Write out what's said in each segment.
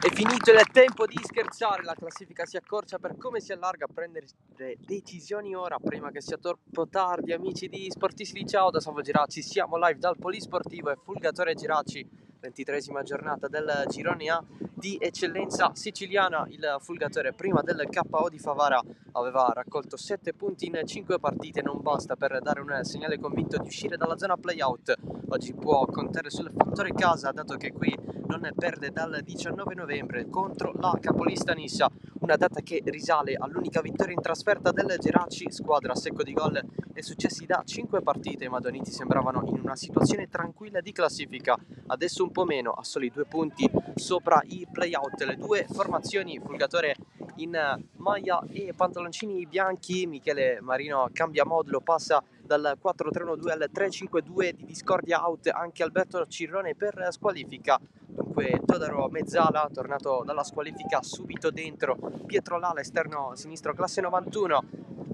È finito il tempo di scherzare, la classifica si accorcia per come si allarga a prendere decisioni ora, prima che sia troppo tardi. Amici di Sportisti di Ciao, da Salvo Geraci, siamo live dal Polisportivo e Fulgatore Geraci, 23esima giornata del Girone A di eccellenza siciliana. Il Fulgatore prima del KO di Favara aveva raccolto 7 punti in 5 partite, non basta per dare un segnale convinto di uscire dalla zona playout. Oggi può contare sul fattore casa, dato che qui non perde dal 19 novembre contro la capolista Nissa, una data che risale all'unica vittoria in trasferta del Geraci, squadra a secco di gol e successi da 5 partite. I madoniti sembravano in una situazione tranquilla di classifica, adesso un po' meno, a soli 2 punti sopra i playout. Le due formazioni, Fulgatore in maglia e pantaloncini bianchi, Michele Marino cambia modulo, passa dal 4-3-1-2 al 3-5-2 di discordia out anche Alberto Cirrone per squalifica. Dunque Todaro Mezzala, tornato dalla squalifica subito dentro, Pietro Lala esterno sinistro classe 91,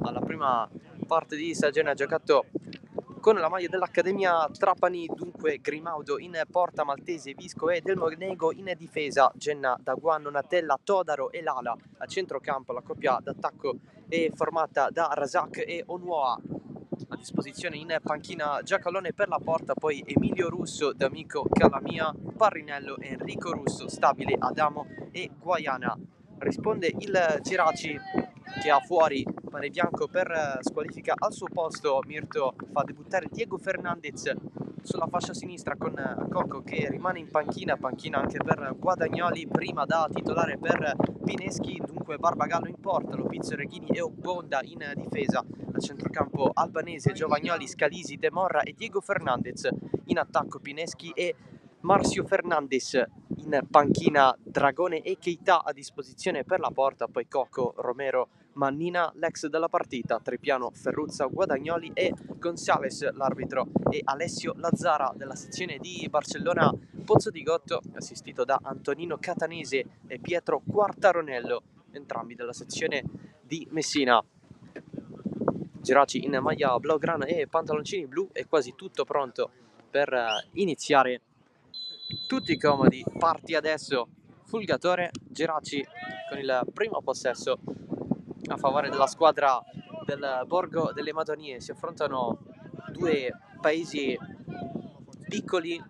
alla prima parte di stagione ha giocato con la maglia dell'Accademia Trapani. Dunque Grimaudo in porta, Maltese, Visco e Del Monego in difesa, Genna, Daguan, Natella, Todaro e Lala a centrocampo. La coppia d'attacco è formata da Razak e Onuoa, a disposizione in panchina Giacalone per la porta, poi Emilio Russo, D'Amico, Calamia, Parrinello, Enrico Russo, Stabile, Adamo e Guaiana. Risponde il Geraci che ha fuori pane bianco per squalifica. Al suo posto Mirto fa debuttare Diego Fernandez sulla fascia sinistra con Cocco che rimane in panchina anche per Guadagnoli, prima da titolare per Pineschi. Dunque Barbagallo in porta, Lopizzo, Reghini e Obonda in difesa, al centrocampo Albanese, Giovagnoli, Scalisi, De Morra e Diego Fernandez, in attacco Pineschi e Marcio Fernandez, in panchina Dragone e Keita a disposizione per la porta, poi Cocco, Romero, Mannina, l'ex della partita, Tripiano, Ferruzza, Guadagnoli e Gonzales. L'arbitro è Alessio Lazzara della sezione di Barcellona Pozzo di Gotto, assistito da Antonino Catanese e Pietro Quartaronello, entrambi della sezione di Messina. Geraci in maglia blaugrana e pantaloncini blu, è quasi tutto pronto per iniziare. Tutti comodi, parti adesso. Fulgatore, Geraci con il primo possesso a favore della squadra del Borgo delle Madonie. Si affrontano due paesi piccoli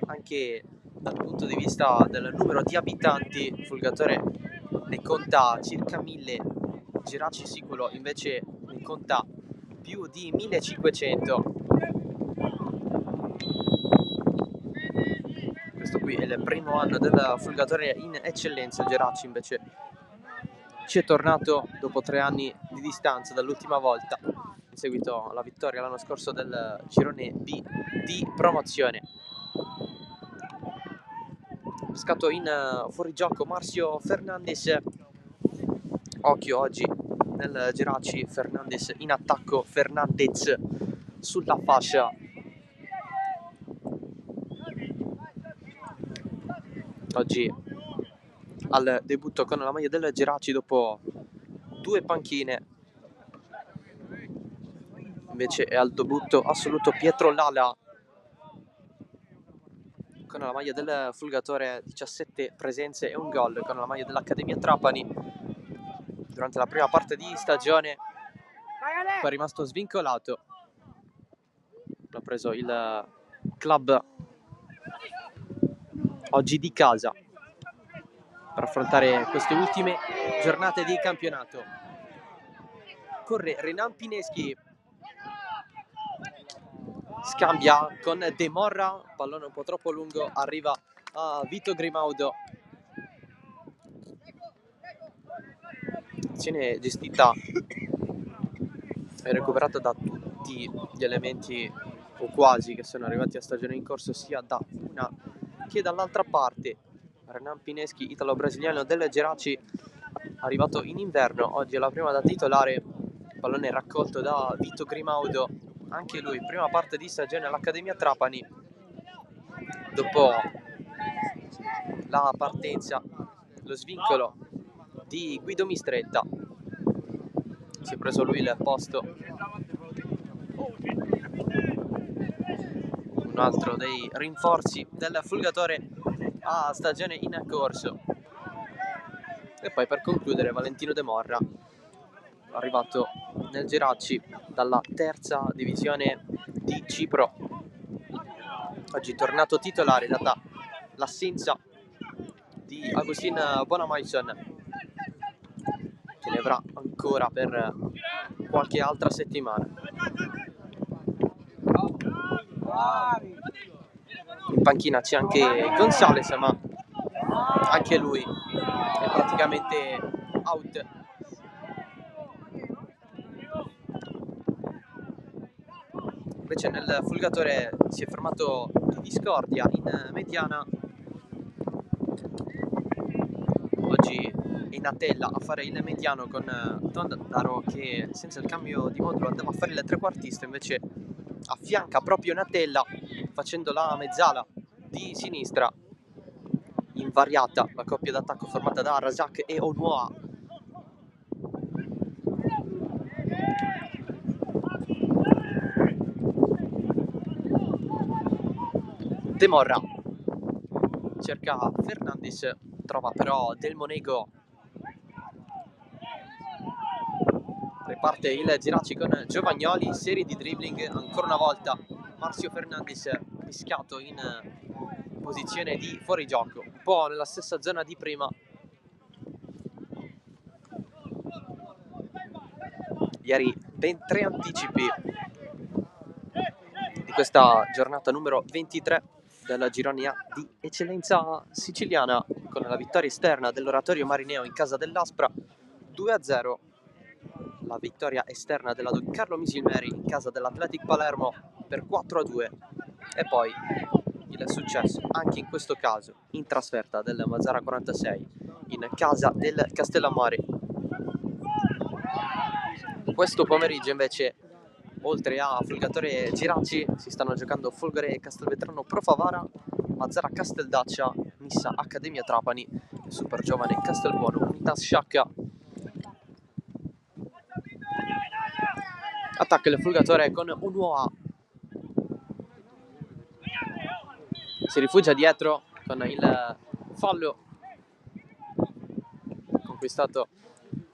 anche dal punto di vista del numero di abitanti. Fulgatore ne conta circa 1000, Geraci sicuro invece ne conta più di 1500. Questo qui è il primo anno del Fulgatore in eccellenza. Geraci invece ci è tornato dopo 3 anni di distanza dall'ultima volta, in seguito alla vittoria l'anno scorso del Girone B di promozione. Pescato in fuorigioco Marcio Fernandez. Occhio oggi nel Geraci, Fernandez in attacco, Fernandez sulla fascia. Oggi al debutto con la maglia del Geraci dopo 2 panchine. Invece è al debutto assoluto Pietro Lala con la maglia del Fulgatore, 17 presenze e un gol con la maglia dell'Accademia Trapani durante la prima parte di stagione. Poi è rimasto svincolato, l'ha preso il club oggi di casa per affrontare queste ultime giornate di campionato. Corre Renan Pineschi, scambia con De Morra, pallone un po' troppo lungo, arriva a Vito Grimaudo, azione gestita e recuperata da tutti gli elementi o quasi che sono arrivati a stagione in corso, sia da una che dall'altra parte. Renan Pineschi, italo-brasiliano del Geraci, arrivato in inverno, oggi è la prima da titolare, pallone raccolto da Vito Grimaudo, anche lui prima parte di stagione all'Accademia Trapani, dopo la partenza, lo svincolo di Guido Mistretta, si è preso lui il posto, un altro dei rinforzi del Fulgatore a stagione in corso. E poi per concludere Valentino De Morra, arrivato nel Geraci dalla terza divisione di Cipro, oggi tornato titolare data l'assenza di Agustin Bonamaison, che ne avrà ancora per qualche altra settimana. In panchina c'è anche Gonzales, ma anche lui è praticamente out. Invece nel Fulgatore si è fermato di discordia in mediana. Oggi è Natella a fare il mediano con Tondaro, che senza il cambio di modulo andava a fare il trequartista, invece affianca proprio Natella facendo la mezzala di sinistra. Invariata la coppia d'attacco formata da Razak e Onuoa. De Morra cerca Fernandez, trova però Del Monego, riparte il Geraci con Giovagnoli, serie di dribbling, ancora una volta Marcio Fernandez rischiato in posizione di fuorigioco, un po' nella stessa zona di prima. Ieri ben 3 anticipi di questa giornata numero 23 della Girone A di eccellenza siciliana, con la vittoria esterna dell'Oratorio Marineo in casa dell'Aspra 2-0, la vittoria esterna della Don Carlo Misilmeri in casa dell'Athletic Palermo per 4-2 e poi il successo anche in questo caso in trasferta del Mazara 46 in casa del Castellammare. Questo pomeriggio invece, oltre a Fulgatore Geraci, si stanno giocando Folgore Castelvetrano Pro Favara, Mazara Casteldaccia, Nissa Accademia Trapani e Super Giovane Castelbuono Unitas Sciacca. Attacca il Fulgatore con Onuoa, si rifugia dietro con il fallo conquistato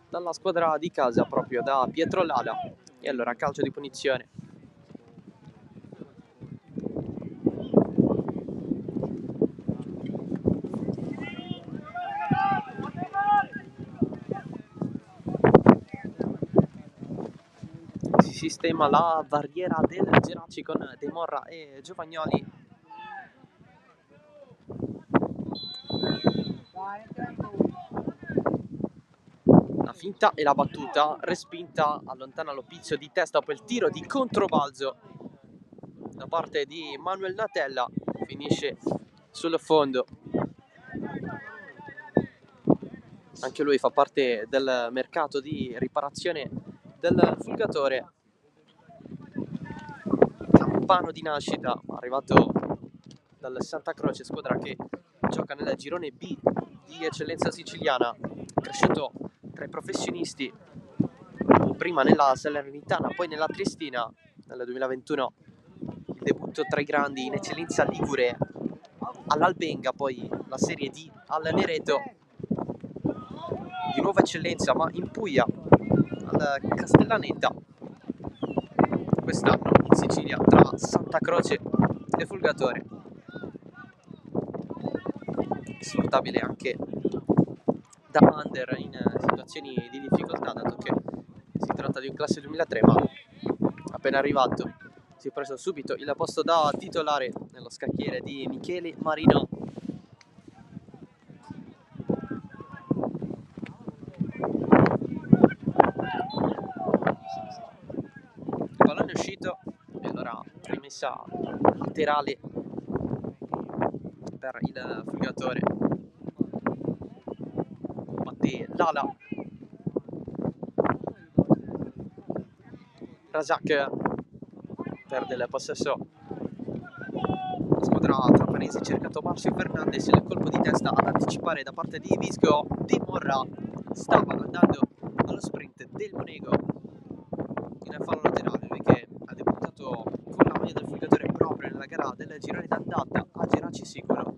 dalla squadra di casa proprio da Pietro Lala. E allora calcio di punizione. Si sistema la barriera del Geraci con De Morra e Giovagnoli. La finta e la battuta, respinta, allontana l'Oppizio di testa, poi il tiro di controbalzo da parte di Manuel Natella, finisce sul fondo. Anche lui fa parte del mercato di riparazione del Fulgatore. Campano di nascita, arrivato dal Santa Croce, squadra che gioca nel girone B di eccellenza siciliana, cresciuto tra i professionisti, prima nella Salernitana, poi nella Triestina. Nel 2021 il debutto tra i grandi in eccellenza ligure all'Albenga, poi la Serie D al Nereto, di nuova eccellenza ma in Puglia al Castellaneta, quest'anno in Sicilia tra Santa Croce e Fulgatore. Sfruttabile anche da under in situazioni di difficoltà, dato che si tratta di un classe 2003 ma appena arrivato si è preso subito il posto da titolare nello scacchiere di Michele Marino. Il pallone è uscito e allora rimessa laterale per il Fulgatore. Batte l'ala. Razak perde il possesso. La squadra trapanese ha cercato Marcio Fernandez, il colpo di testa ad anticipare da parte di Visco. De Morra stava andando allo sprint del Monego in fallo laterale, lui che ha debuttato con la maglia del Fulgatore proprio nella gara del girone d'andata a Geraci Siculo.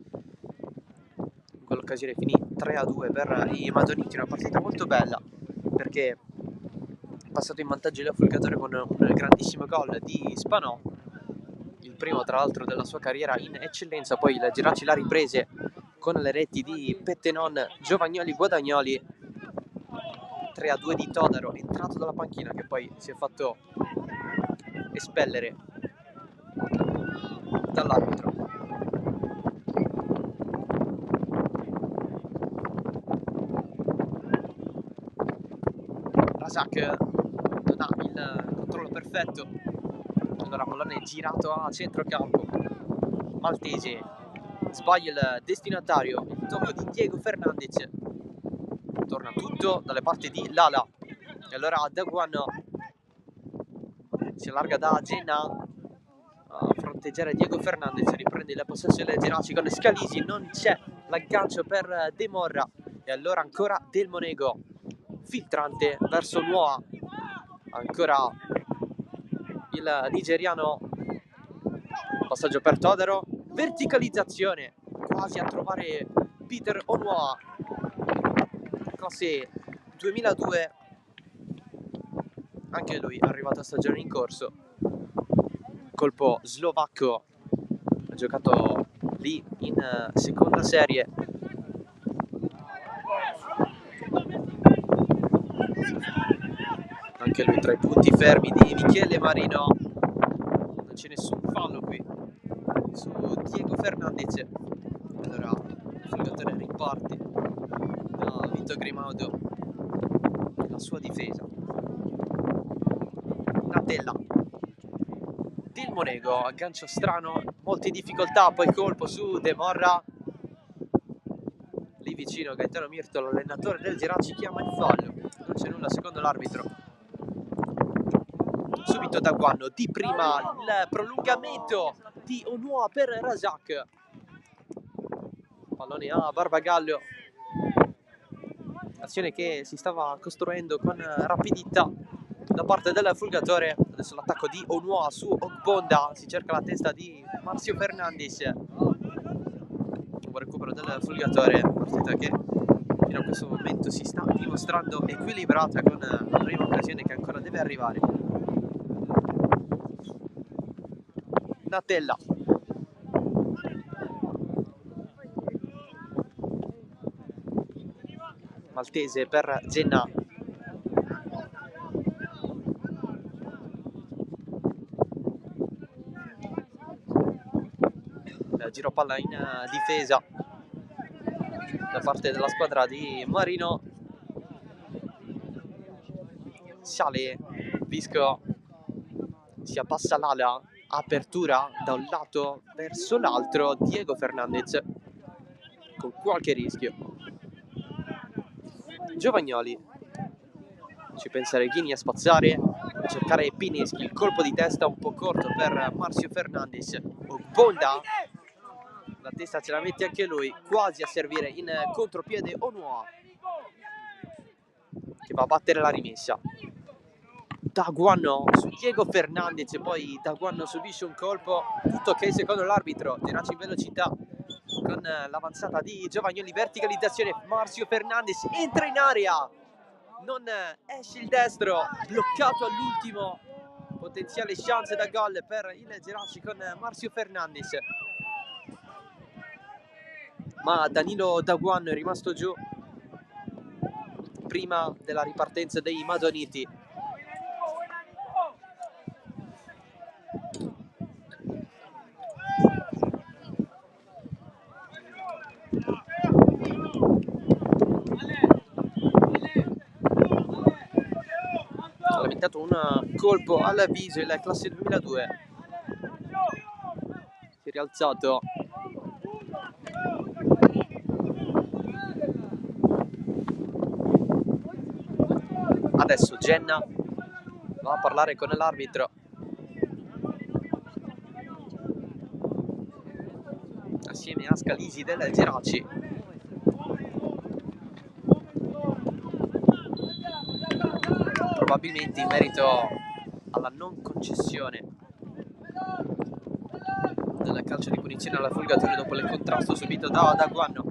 In quell'occasione finì 3-2 per i Madoniti, una partita molto bella perché è passato in vantaggio il Fulgatore con un grandissimo gol di Spanò, il primo tra l'altro della sua carriera in eccellenza. Poi il Geraci l'ha riprese con le reti di Pettenon, Giovagnoli, Guadagnoli. 3-2 di Todaro, entrato dalla panchina, che poi si è fatto espellere dall'arbitro. Razak non ha il controllo perfetto, allora pallone è girato a centrocampo. Maltese sbaglia il destinatario, il tocco di Diego Fernandez. Torna tutto dalle parti di Lala e allora Daguan si allarga da Genna a fronteggiare Diego Fernandez, riprende il possesso del Geraci con Scalisi, non c'è l'aggancio per De Morra e allora ancora Del Monego filtrante verso Noah, ancora il nigeriano, passaggio per Todaro, verticalizzazione quasi a trovare Peter Onoa, classe 2002, anche lui arrivato a stagione in corso, colpo slovacco, ha giocato lì in seconda serie. Anche lui tra i punti fermi di Michele Marino, non c'è nessun fallo qui su Diego Fernandez. Allora il Fulgatore riparte da Vito Grimaudo, la sua difesa. Natella, Del Monego, aggancio strano, molte difficoltà, poi colpo su De Morra. Lì vicino Gaetano Mirto, l'allenatore del Geraci, chiama il fallo, non c'è nulla secondo l'arbitro. Subito Daguan, di prima il prolungamento di Onoa per Razak, pallone a Barbagallo, azione che si stava costruendo con rapidità da parte del Fulgatore. Adesso l'attacco di Onoa su Ogbonda, si cerca la testa di Marcio Fernandez, un recupero del Fulgatore, partita che fino a questo momento si sta dimostrando equilibrata con la prima occasione che ancora deve arrivare. Natella, Maltese per Genna, giro palla in difesa da parte della squadra di Marino. Sale Visco, si abbassa l'ala, apertura da un lato verso l'altro, Diego Fernandez con qualche rischio. Giovagnoli, ci pensa Reghini a spazzare, a cercare Pineschi, il colpo di testa un po' corto per Marcio Fernandez. Ogbonda, la testa ce la mette anche lui, quasi a servire in contropiede Onoa, che va a battere la rimessa. Daguan su Diego Fernandez, poi Daguan subisce un colpo, tutto ok secondo l'arbitro. Geraci in velocità con l'avanzata di Giovagnoli, verticalizzazione, Marcio Fernandez entra in area, non esce il destro, bloccato all'ultimo, potenziale chance da gol per il Geraci con Marcio Fernandez, ma Danilo Daguan è rimasto giù prima della ripartenza dei Madoniti. meritato un colpo al viso il classe 2002. Si è rialzato. Adesso Genna va a parlare con l'arbitro. Assieme a Scalisi del Geraci. Probabilmente in merito alla non concessione del calcio di punizione alla Folgatore dopo il contrasto subito da Daguanno.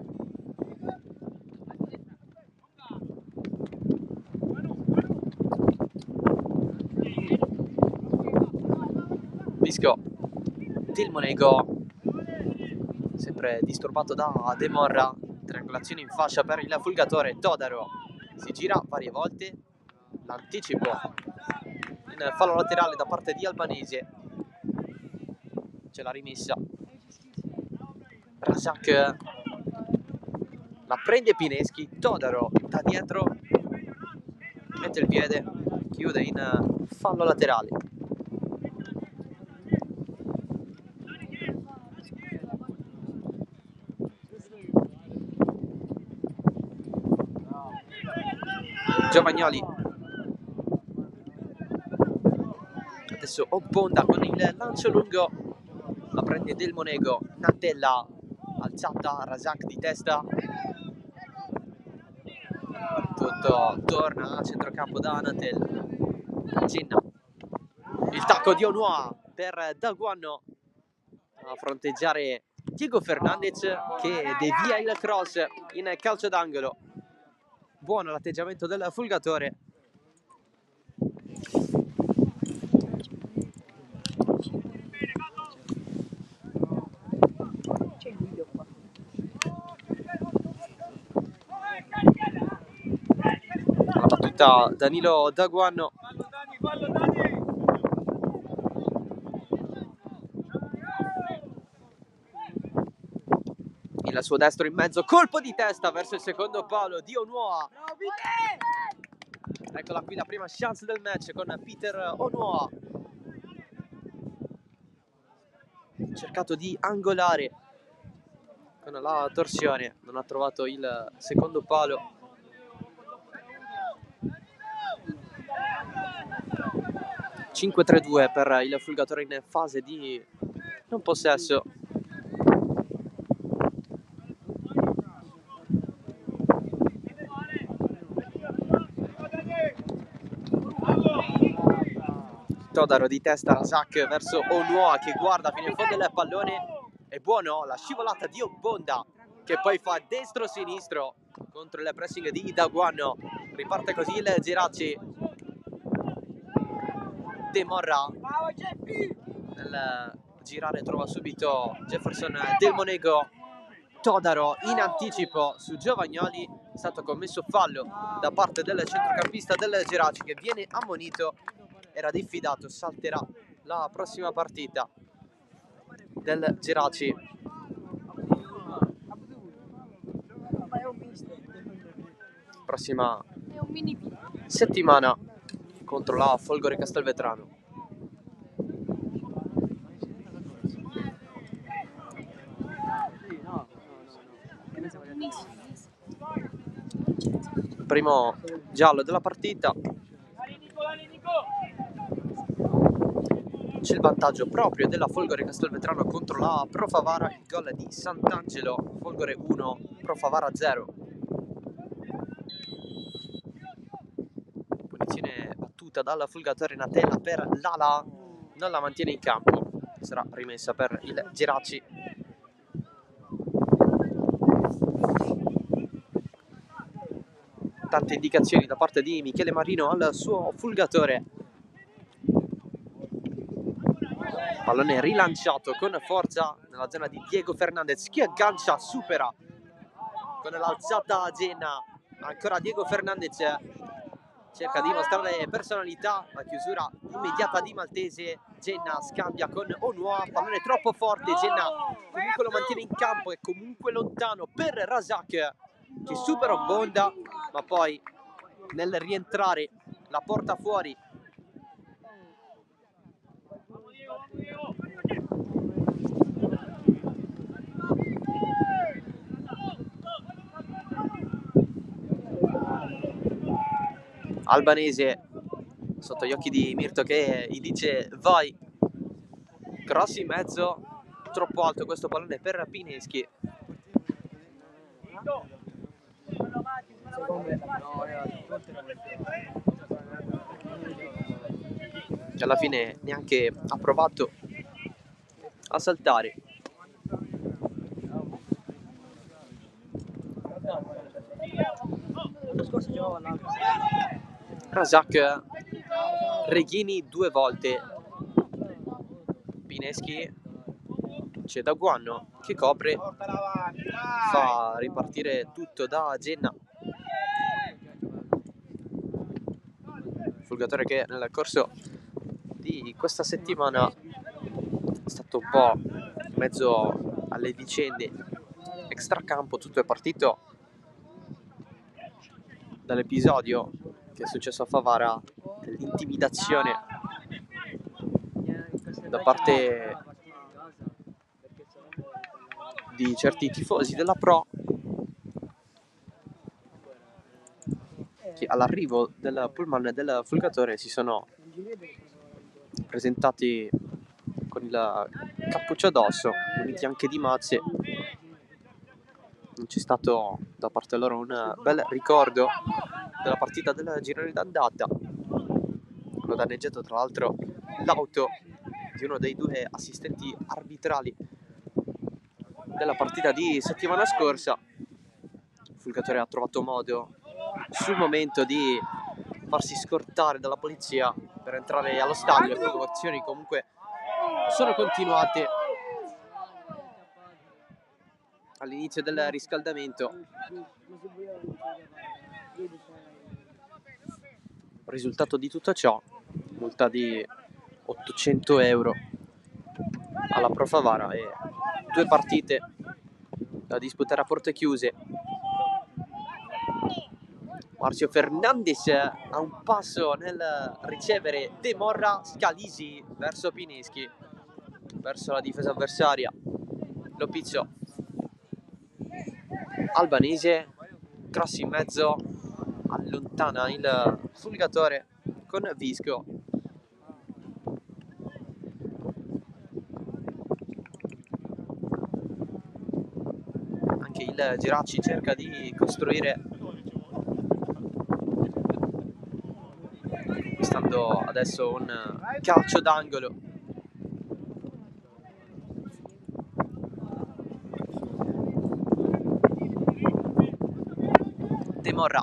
Fisco del Monego, sempre disturbato da De Morra. Triangolazione in fascia per il Folgatore. Todaro si gira varie volte, l'anticipo in fallo laterale da parte di Albanese. C'è la rimessa. Razak la prende Pineschi. Todaro da dietro, mette il piede, chiude in fallo laterale. Giovagnoli. Adesso Ogbonda con il lancio lungo, la prende Del Monego. Nantella alzata, Razak di testa, tutto torna a centrocampo da Nantella. Genna, il tacco di Onua per Daguanno a fronteggiare Diego Fernandez che devia il cross in calcio d'angolo. Buono l'atteggiamento del Folgatore. La battuta Danilo Daguanno. Il suo destro in mezzo, colpo di testa verso il secondo palo di Onua. Eccola qui la prima chance del match con Peter Onua. Cercato di angolare con la torsione, non ha trovato il secondo palo. (5-3-2) per il Folgatore in fase di non possesso. Todaro di testa, Razak verso Onua che guarda fino in fondo il pallone. È buono, la scivolata di Ogbonda che poi fa destro-sinistro contro il pressing di Daguanno. Riparte così il Geraci. De Morra nel girare trova subito Jefferson Del Monego. Todaro in anticipo su Giovagnoli. È stato commesso fallo da parte del centrocampista del Geraci che viene ammonito. Era diffidato, salterà la prossima partita del Geraci. Prossima settimana contro la Folgore Castelvetrano. Primo giallo della partita. C'è il vantaggio proprio della Folgore Castelvetrano contro la Pro Favara. Il gol di Sant'Angelo, Folgore 1, Pro Favara 0. Punizione battuta dalla Folgatore. Nantella per l'ala, non la mantiene in campo, sarà rimessa per il Geraci. Tante indicazioni da parte di Michele Marino al suo Folgatore. Pallone rilanciato con forza nella zona di Diego Fernandez che aggancia, supera con l'alzata a Genna. Ancora Diego Fernandez cerca di mostrare personalità. La chiusura immediata di Maltese. Genna scambia con Onua, pallone troppo forte. Genna comunque lo mantiene in campo, è comunque lontano per Razak che supera Ogbonda, ma poi nel rientrare la porta fuori Albanese sotto gli occhi di Mirto che gli dice vai, cross in mezzo, troppo alto questo pallone per Pineschi. Che alla fine neanche ha provato a saltare. Razak, Reghini 2 volte, Pineschi, c'è da Guanno che copre, fa ripartire tutto da Genna. Fulgatore che nel corso di questa settimana è stato un po' in mezzo alle vicende extracampo. Tutto è partito dall'episodio che è successo a Favara, dell'intimidazione da parte di certi tifosi della Pro, che all'arrivo del pullman del Fulgatore si sono presentati con il cappuccio addosso, uniti anche di mazze. Non c'è stato da parte loro un bel ricordo della partita del girone d'andata. Hanno danneggiato tra l'altro l'auto di uno dei 2 assistenti arbitrali della partita di settimana scorsa. Fulgatore ha trovato modo sul momento di farsi scortare dalla polizia per entrare allo stadio. Le provocazioni comunque sono continuate all'inizio del riscaldamento. Risultato di tutto ciò, multa di 800 euro alla Pro Favara e 2 partite da disputare a porte chiuse. Marcio Fernandez a un passo nel ricevere De Morra, Scalisi verso Pineschi, verso la difesa avversaria. Lopizzo, Albanese, cross in mezzo, allontana il Fulgatore con Visco. Anche il Giracci cerca di costruire, conquistando adesso un calcio d'angolo. De Morra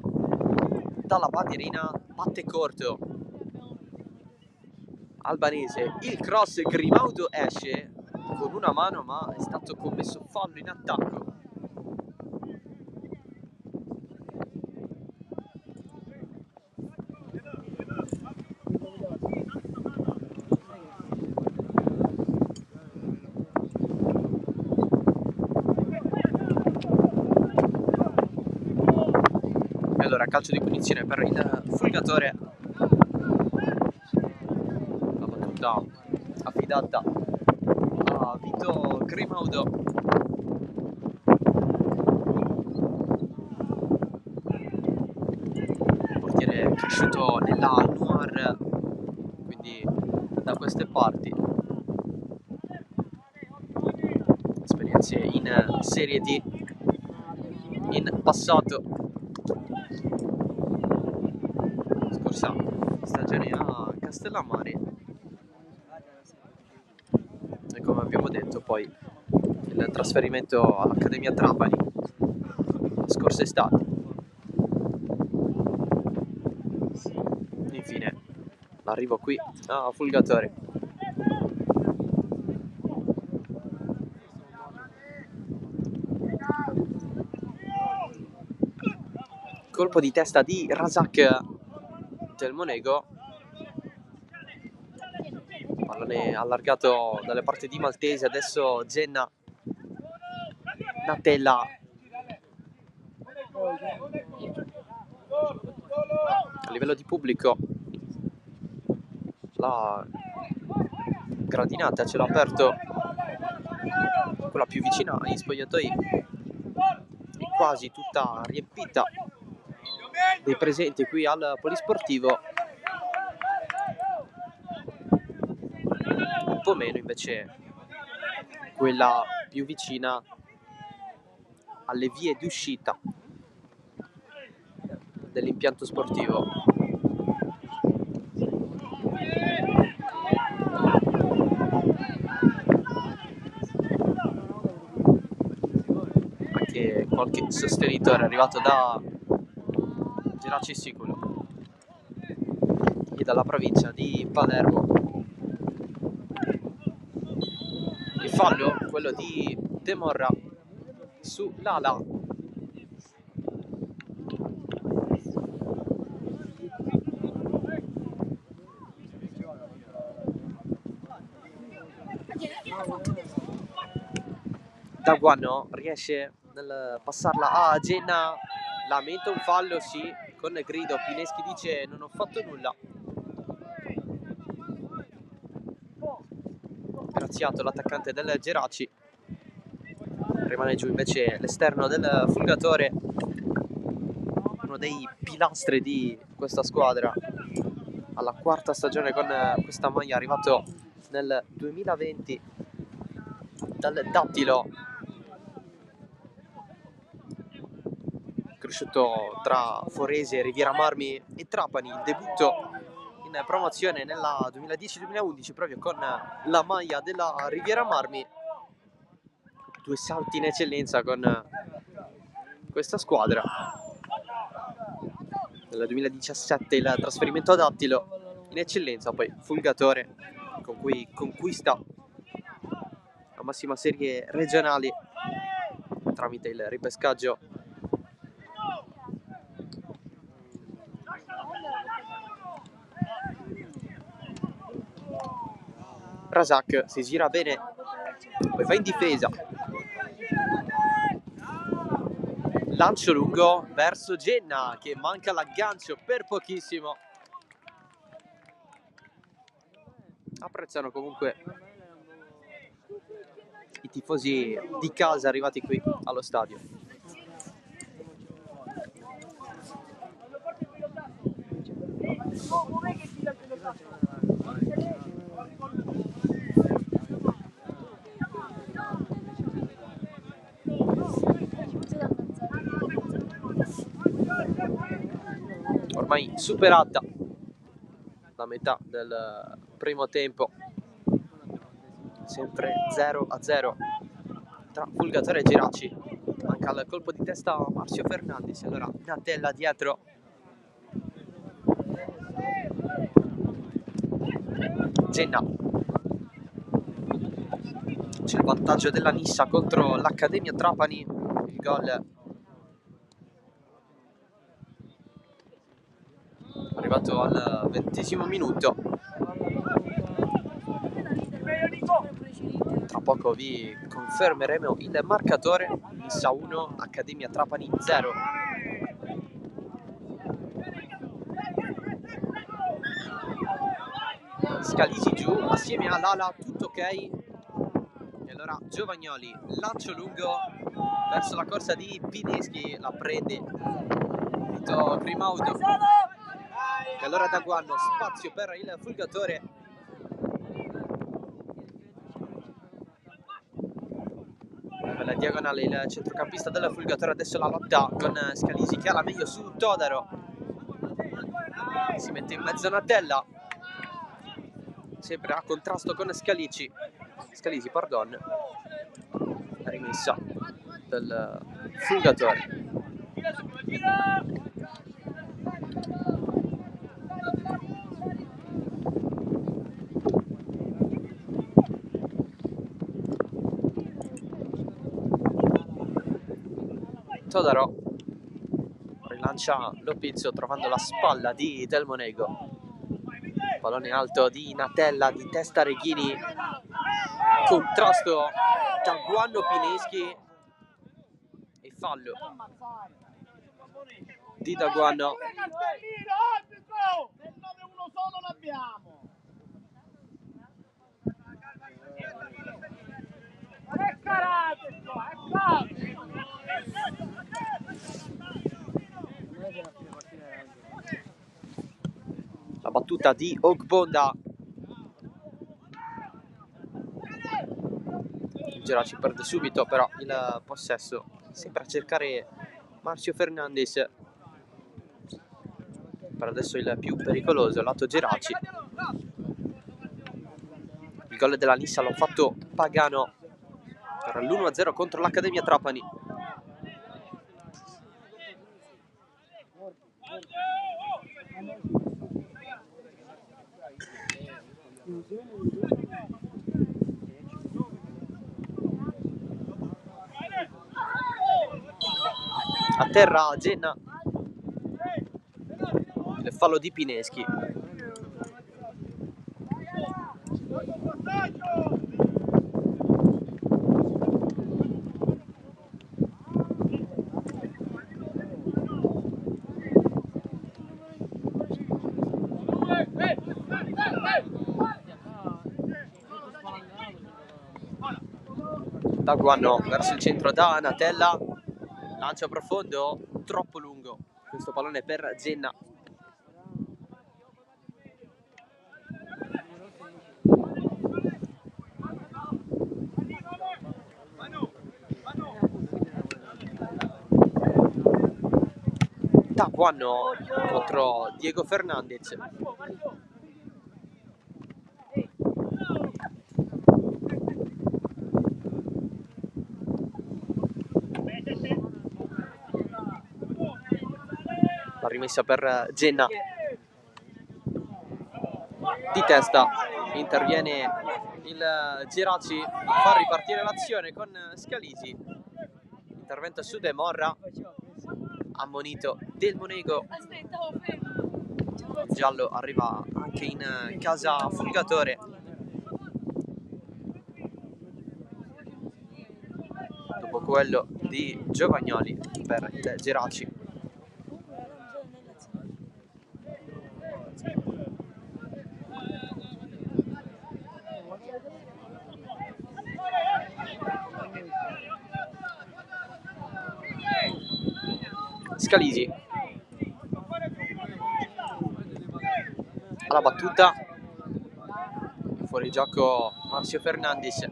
dalla bandierina, batte corto. Albanese, il cross, Grimaudo esce con una mano, ma è stato commesso fallo in attacco. E allora calcio di punizione per il Fulgatore. La battuta affidata a Vito Grimaudo. Portiere cresciuto nella Noir, quindi da queste parti. Esperienze in Serie D in passato. Scorsa stagione a Castellammare. E come abbiamo detto poi il trasferimento all'Accademia Trapani scorsa estate. Infine l'arrivo qui a Fulgatore. Colpo di testa di Razak del Monego. Pallone allargato dalle parti di Maltese, adesso Genna. Natella. A livello di pubblico la gradinata a cielo aperto, quella più vicina agli spogliatoi, è quasi tutta riempita. dei presenti qui al polisportivo, un po' meno invece quella più vicina alle vie di uscita dell'impianto sportivo. Anche qualche sostenitore arrivato da Geraci Siculo e dalla provincia di Palermo. Il fallo, quello di De Morra su Lala. Daguano riesce nel passarla a Genna, lamenta un fallo, sì, con grido. Pineschi dice non ho fatto nulla. Graziato l'attaccante del Geraci, rimane giù invece l'esterno del Fulgatore, uno dei pilastri di questa squadra, alla quarta stagione con questa maglia, arrivato nel 2020 dal Dattilo, cresciuto tra Forese, Riviera Marmi e Trapani. Il debutto in promozione nella 2010-2011 proprio con la maglia della Riviera Marmi. 2 salti in eccellenza con questa squadra. Nel 2017 il trasferimento ad Dattilo, in eccellenza poi Fulgatore, con cui conquista la massima serie regionale tramite il ripescaggio. Razak si gira bene, poi va in difesa, lancio lungo verso Genna che manca l'aggancio per pochissimo. Apprezzano comunque i tifosi di casa arrivati qui allo stadio. Ormai superata la metà del primo tempo, sempre 0-0 tra Fulgatore e Geraci. Manca il colpo di testa Marcio Fernandez, allora Natella dietro. Genna, c'è il vantaggio della Nissa contro l'Accademia Trapani. Il gol arrivato al 20° minuto. Tra poco vi confermeremo il marcatore. Nissa 1, Accademia Trapani 0. Scalisi giù assieme a Lala, tutto ok. E allora Giovagnoli, lancio lungo verso la corsa di Pineschi, la prende Vito Grimaudo. E allora Daguano, spazio per il Fulgatore. Per la diagonale il centrocampista del Fulgatore, adesso la lotta con Scalisi che ha la meglio su Todaro. Si mette in mezzo Natella, sempre a contrasto con Scalisi, pardon. La rimessa del Fulgatore. Todaro rilancia Lopizzo trovando la spalla di Del Monego. Pallone alto di Natella, di testa Reghini, contrasto Daguano Pineschi e fallo di Daguano. battuta di Ogbonda. Il Geraci perde subito però il possesso, sempre a cercare Marcio Fernandez. Per adesso il più pericoloso, lato Geraci. Il gol della Nissa l'ha fatto Pagano per l'1-0 contro l'Accademia Trapani. A terra Genna, il fallo di Pineschi. Daguano verso il centro da Natella, lancio profondo, troppo lungo questo pallone per Genna. Daguano contro Diego Fernandez. La rimessa per Genna. Di testa interviene il Geraci a far ripartire l'azione con Scalisi. Intervento su De Morra, ammonito Del Monego. Il giallo arriva anche in casa Fulgatore. Dopo quello di Giovagnoli per il Geraci. Scalisi alla battuta, fuori gioco Marcio Fernandez.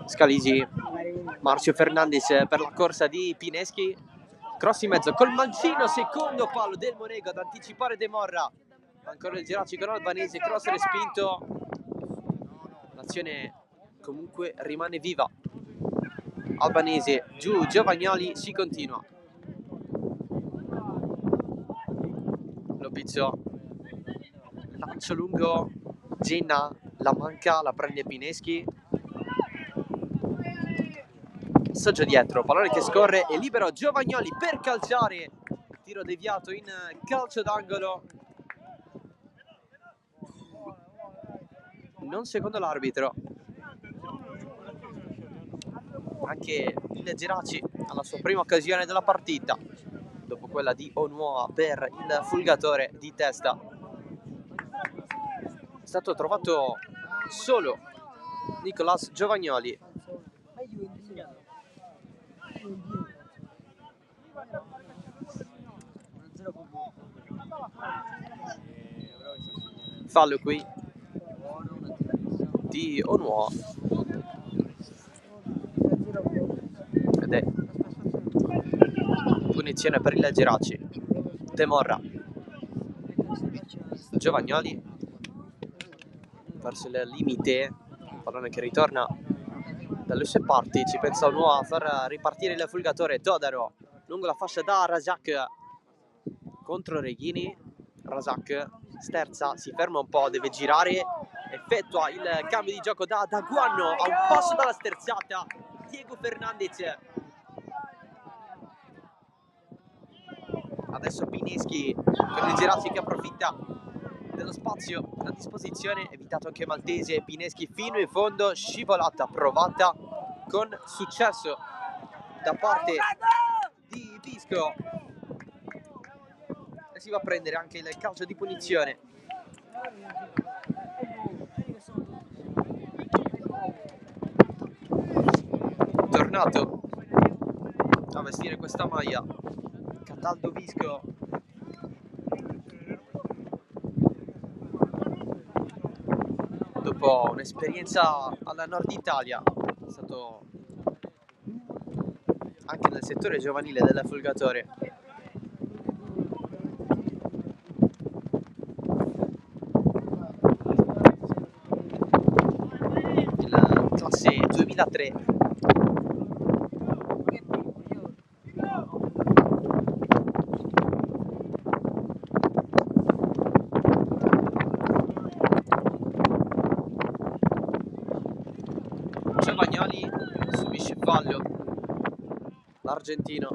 Scalisi, Marcio Fernandez per la corsa di Pineschi, cross in mezzo col mancino, secondo palo del Monego ad anticipare De Morra. Ancora il Geraci con Albanese, cross respinto. L'azione comunque rimane viva. Albanese giù, Giovagnoli, si continua. Lopizzo, lancio lungo, Genna la manca, la prende Pineschi. Passaggio dietro, pallone che scorre e libero Giovagnoli per calciare. Tiro deviato in calcio d'angolo. Non secondo l'arbitro. Anche il Geraci alla sua prima occasione della partita, dopo quella di Onuoa per il Fulgatore di testa. È stato trovato solo Nicolas Giovagnoli. Fallo qui di Onuoa ed è punizione per il Geraci. De Morra, Giovagnoli verso il limite, pallone che ritorna dalle sue parti, ci pensa Onuoa a far ripartire il Fulgatore. Todaro lungo la fascia da Razak contro Reghini. Razak sterza, si ferma un po', deve girare, effettua il cambio di gioco da Daguano a un passo dalla sterzata. Diego Fernandez, adesso Pineschi con il Geraci che approfitta dello spazio a disposizione, evitato anche Maltese. Pineschi fino in fondo, scivolata provata con successo da parte di Visco e si va a prendere anche il calcio di punizione. Tornato a vestire questa maglia Cataldo Visco, dopo un'esperienza alla Nord Italia, è stato anche nel settore giovanile del Folgatore. Il classe 2003. Giovagnoli subisce fallo, l'argentino.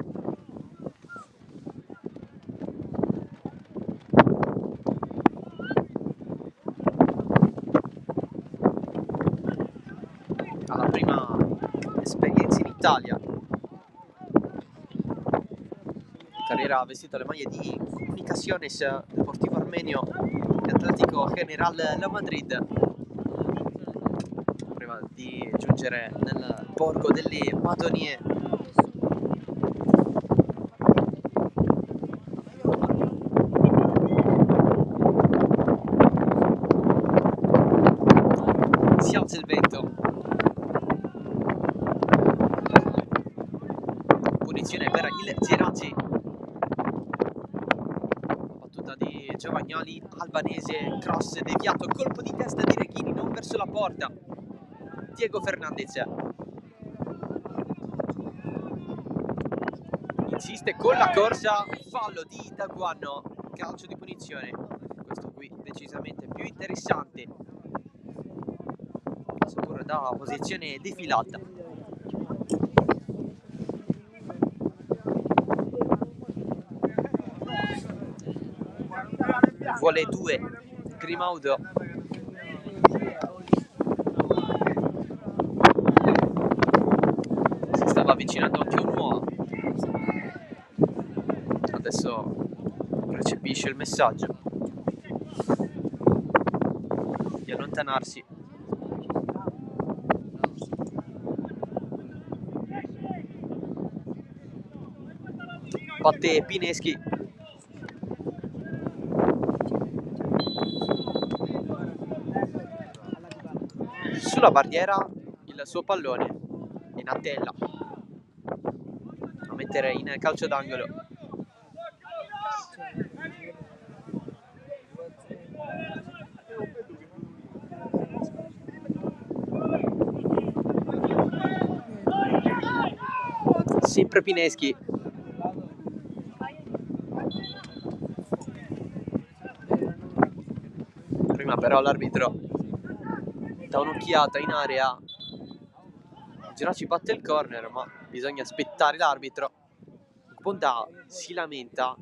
Alla prima esperienza in Italia, carriera vestito le maglie di Comunicaciones Deportivo Armenio e Atletico General La Madrid, prima di giungere nel borgo delle Madonie. Si alza il vento, punizione per il Geraggi, battuta di Giovagnoli, Albanese, cross deviato, colpo di testa di Reghini, non verso la porta. Diego Fernandez insiste con la corsa, fallo di Daguano, calcio di punizione. Questo qui decisamente più interessante, seppur da posizione defilata. Vuole 2 Grimaudo, si stava avvicinando anche un uomo, adesso recepisce il messaggio di allontanarsi. Batte Pineschi, sulla barriera il suo pallone in attella a mettere in calcio d'angolo. Sempre Pineschi, prima però l'arbitro dà un'occhiata in area, Geraci batte il corner, ma bisogna aspettare l'arbitro. Ponda si lamenta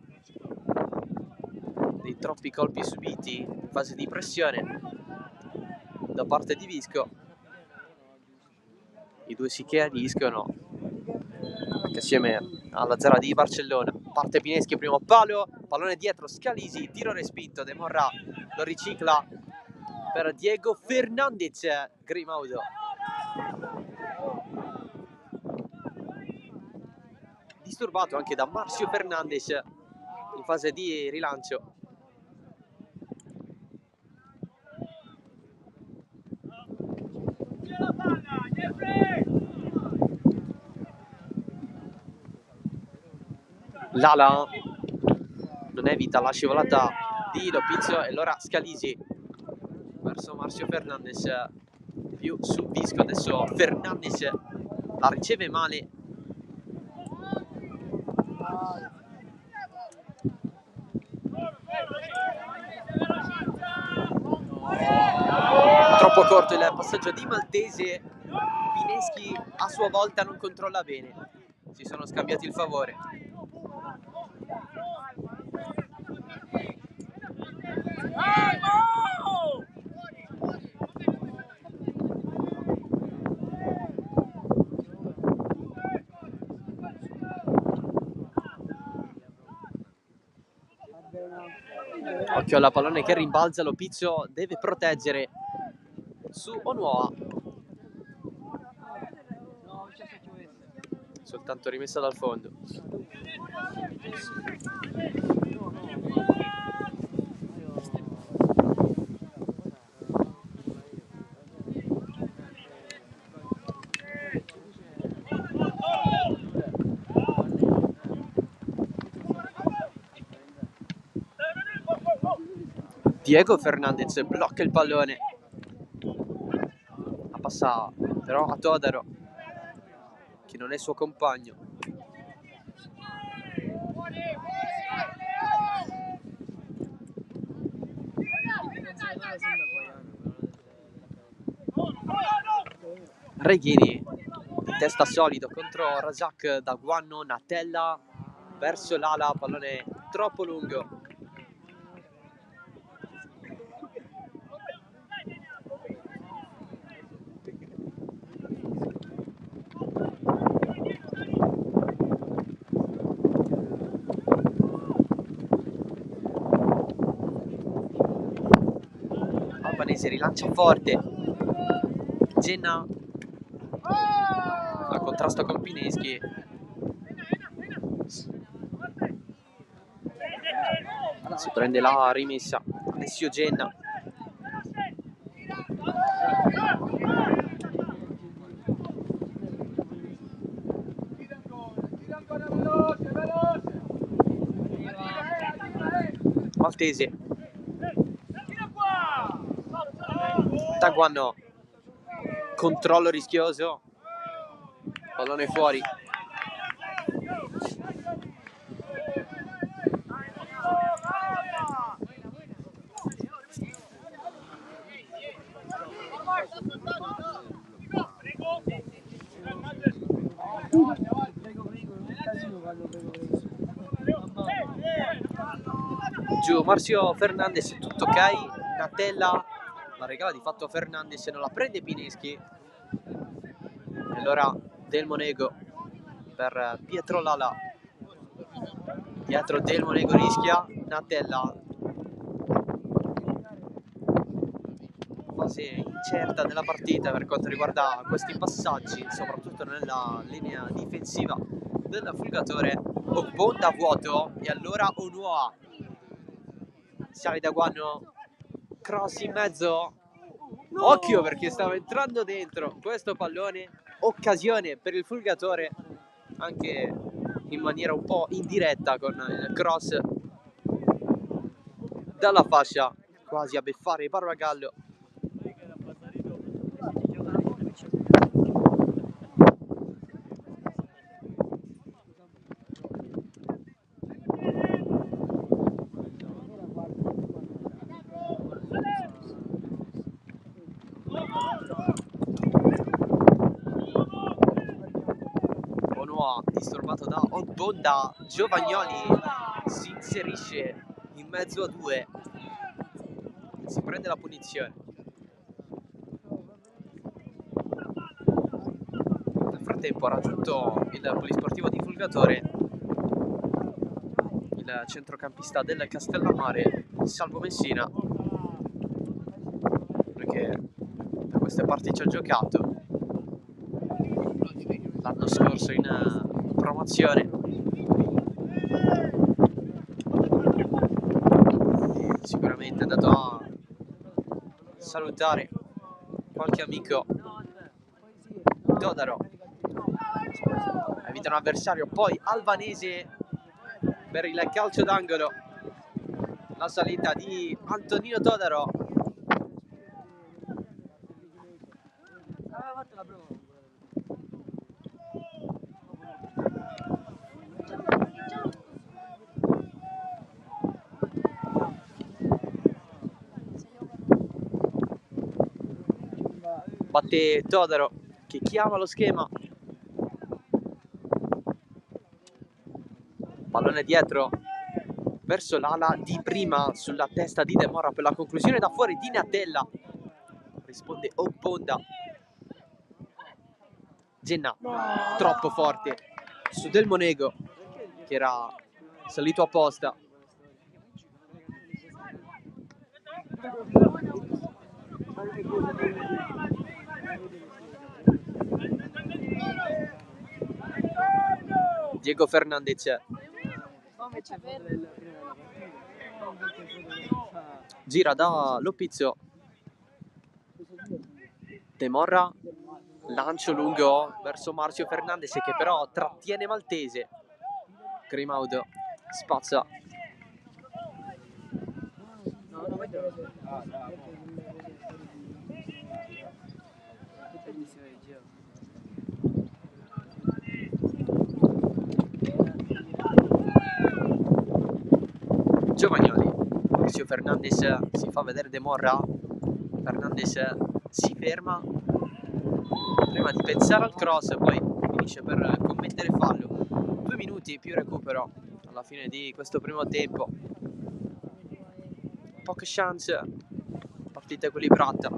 dei troppi colpi subiti in fase di pressione da parte di Visco. I due si chiariscono anche assieme alla Zara di Barcellona. Parte Pineschi, primo palo, pallone dietro, Scalisi, tiro respinto, De Morra lo ricicla per Diego Fernandez. Grimaudo disturbato anche da Marcio Fernandez in fase di rilancio. Lala non evita la scivolata di Lopizio e allora Scalisi verso Marcio Fernandez, più su Visco. Adesso Fernandez la riceve male, troppo corto il passaggio di Maltese. Pineschi a sua volta non controlla bene, si sono scambiati il favore. Occhio alla pallone che rimbalza, lo Pizzo deve proteggere su Onuoha. Soltanto rimessa dal fondo. Diego Fernandez blocca il pallone, la passa però a Todaro, che non è suo compagno. Reghini di testa solido contro Razak Daguanno, Natella verso l'ala, pallone troppo lungo. Albanese rilancia forte, Genna a contrasto con Pineschi. Si prende la rimessa Alessio Genna. Maltese, Daguanno, controllo rischioso, pallone fuori. Giù Marzio Fernandez, tutto ok. Natella la regala di fatto Fernandez, non la prende Pineschi. E allora Del Monego per Pietro Lala. Dietro Del Monego rischia, Natella. Fase incerta della partita per quanto riguarda questi passaggi, soprattutto nella linea difensiva del Fulgatore. Ogbonda vuoto e allora Onuoha. Sale Daguanno, cross in mezzo. Occhio perché stava entrando dentro questo pallone. Occasione per il Fulgatore, anche in maniera un po' indiretta con il cross dalla fascia, quasi a beffare Barbagallo. Onuoha disturbato da Ogbonda, Giovagnoli si inserisce in mezzo a due, si prende la punizione. Nel frattempo ha raggiunto il polisportivo di Fulgatore il centrocampista del Castellammare, Salvo Messina, perché da queste parti ci ha giocato l'anno scorso in promozione. E sicuramente è andato a salutare qualche amico. Todaro evita un avversario, poi Albanese per il calcio d'angolo, la salita di Antonino Todaro. Batte Todaro che chiama lo schema, pallone dietro verso l'ala di prima sulla testa di De Mora per la conclusione da fuori di Natella. Risponde Ogbonda. Genna troppo forte su Del Monego che era salito apposta. Diego Fernandez gira da Lopizzo, De Morra, lancio lungo verso Marcio Fernandez che però trattiene Maltese. Grimaudo spazza. Giovagnoli, Marcio Fernandez si fa vedere De Morra, Fernandez si ferma prima di pensare al cross, poi finisce per commettere fallo. 2 minuti più recupero alla fine di questo primo tempo. Poche chance, partita equilibrata.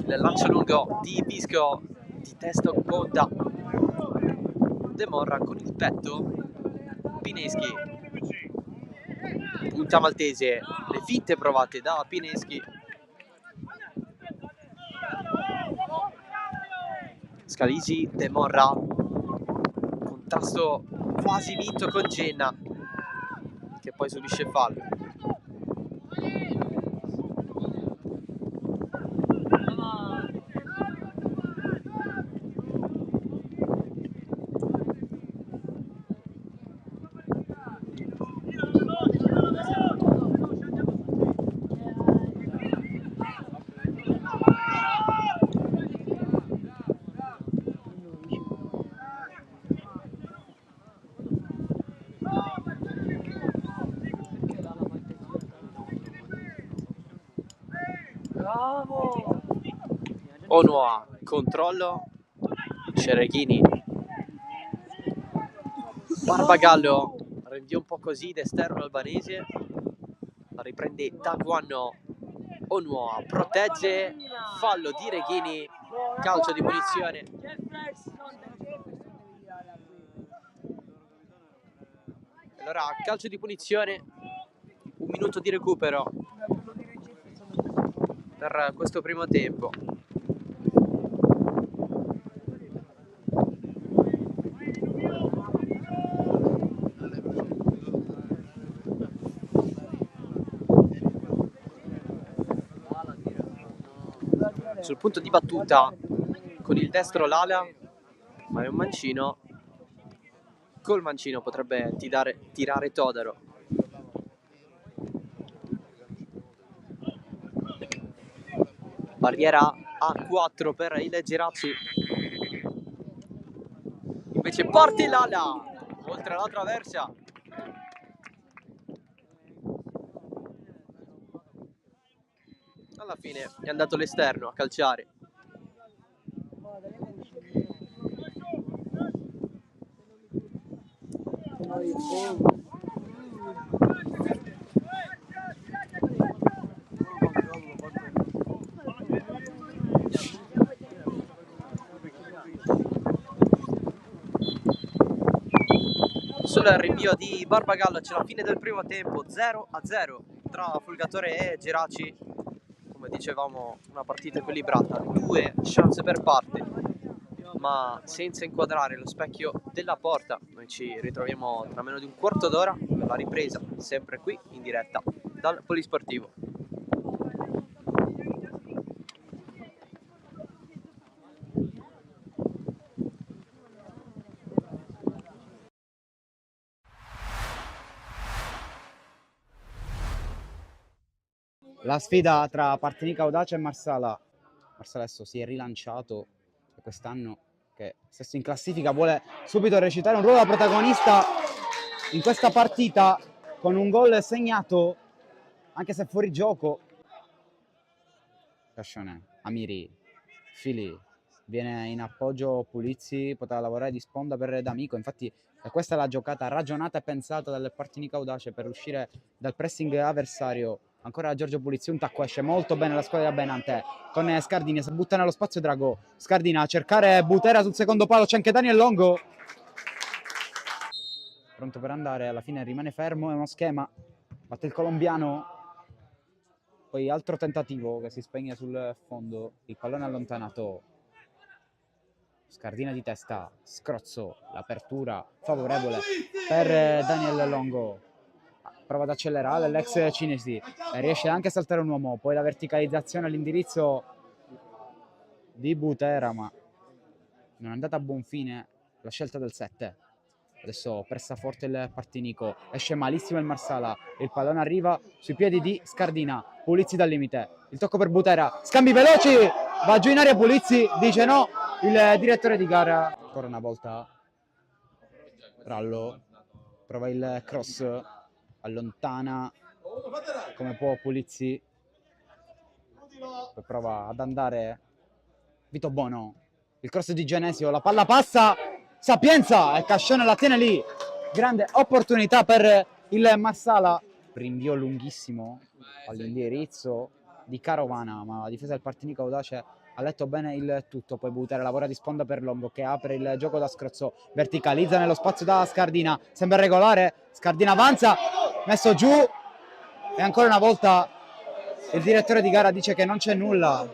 Il lancio lungo di Visco di testa Ponda. De Morra con il petto. Pineschi punta Maltese, le finte provate da Pineschi. Scalisi, De Morra, contrasto quasi vinto con Genna che poi subisce fallo. Onoa, controllo, Cereghini, Barbagallo, rinvia un po' così d'esterno albanese, la riprende Daguanno, Onoa, protegge, fallo di Reghini, calcio di punizione. Allora, calcio di punizione, 1 minuto di recupero per questo primo tempo. Sul punto di battuta con il destro l'ala, ma è un mancino. Col mancino potrebbe tirare Todaro. Barriera a 4 per il Gerazzi. Invece porti l'ala oltre la traversa. Alla fine è andato l'esterno a calciare. Sul rinvio di Barbagallo c'è la fine del primo tempo, 0-0 tra Fulgatore e Geraci. Come dicevamo, una partita equilibrata, 2 chance per parte, ma senza inquadrare lo specchio della porta. Noi ci ritroviamo tra meno di un quarto d'ora per la ripresa, sempre qui in diretta dal Polisportivo. La sfida tra Partinico Audace e Marsala. Marsala adesso si è rilanciato quest'anno, che stesso in classifica vuole subito recitare un ruolo da protagonista in questa partita con un gol segnato, anche se fuori gioco. Cascione, Amiri, Fili, viene in appoggio Pulizzi, poteva lavorare di sponda per D'Amico, infatti questa è la giocata ragionata e pensata dal Partinico Audace per uscire dal pressing avversario. Ancora Giorgio Pulizzi, un tacco, esce molto bene la squadra della Benante con Scardini, si butta nello spazio Drago, Scardina a cercare Butera sul secondo palo, c'è anche Daniel Longo pronto per andare, alla fine rimane fermo, è uno schema, batte il colombiano, poi altro tentativo che si spegne sul fondo, il pallone allontanato, Scardina di testa, Scrozzo, l'apertura favorevole per Daniel Longo, prova ad accelerare l'ex cinesi e riesce anche a saltare un uomo, poi la verticalizzazione all'indirizzo di Butera, ma non è andata a buon fine la scelta del 7. Adesso pressa forte il Partinico, esce malissimo il Marsala, il pallone arriva sui piedi di Scardina, Pulizzi dal limite, il tocco per Butera, scambi veloci, va giù in aria Pulizzi, dice no il direttore di gara. Ancora una volta Rallo prova il cross, allontana come può Pulizzi, poi prova ad andare Vito Bono, il cross di Genesio, la palla passa, Sapienza e Cascione la tiene lì, grande opportunità per il Marsala, rinvio lunghissimo all'indirizzo di Carovana, ma la difesa del Partinico Audace ha letto bene il tutto, poi Butera lavora di sponda per Longo che apre il gioco da Scrozzo, verticalizza nello spazio da Scardina, sembra regolare, Scardina avanza, messo giù e ancora una volta il direttore di gara dice che non c'è nulla.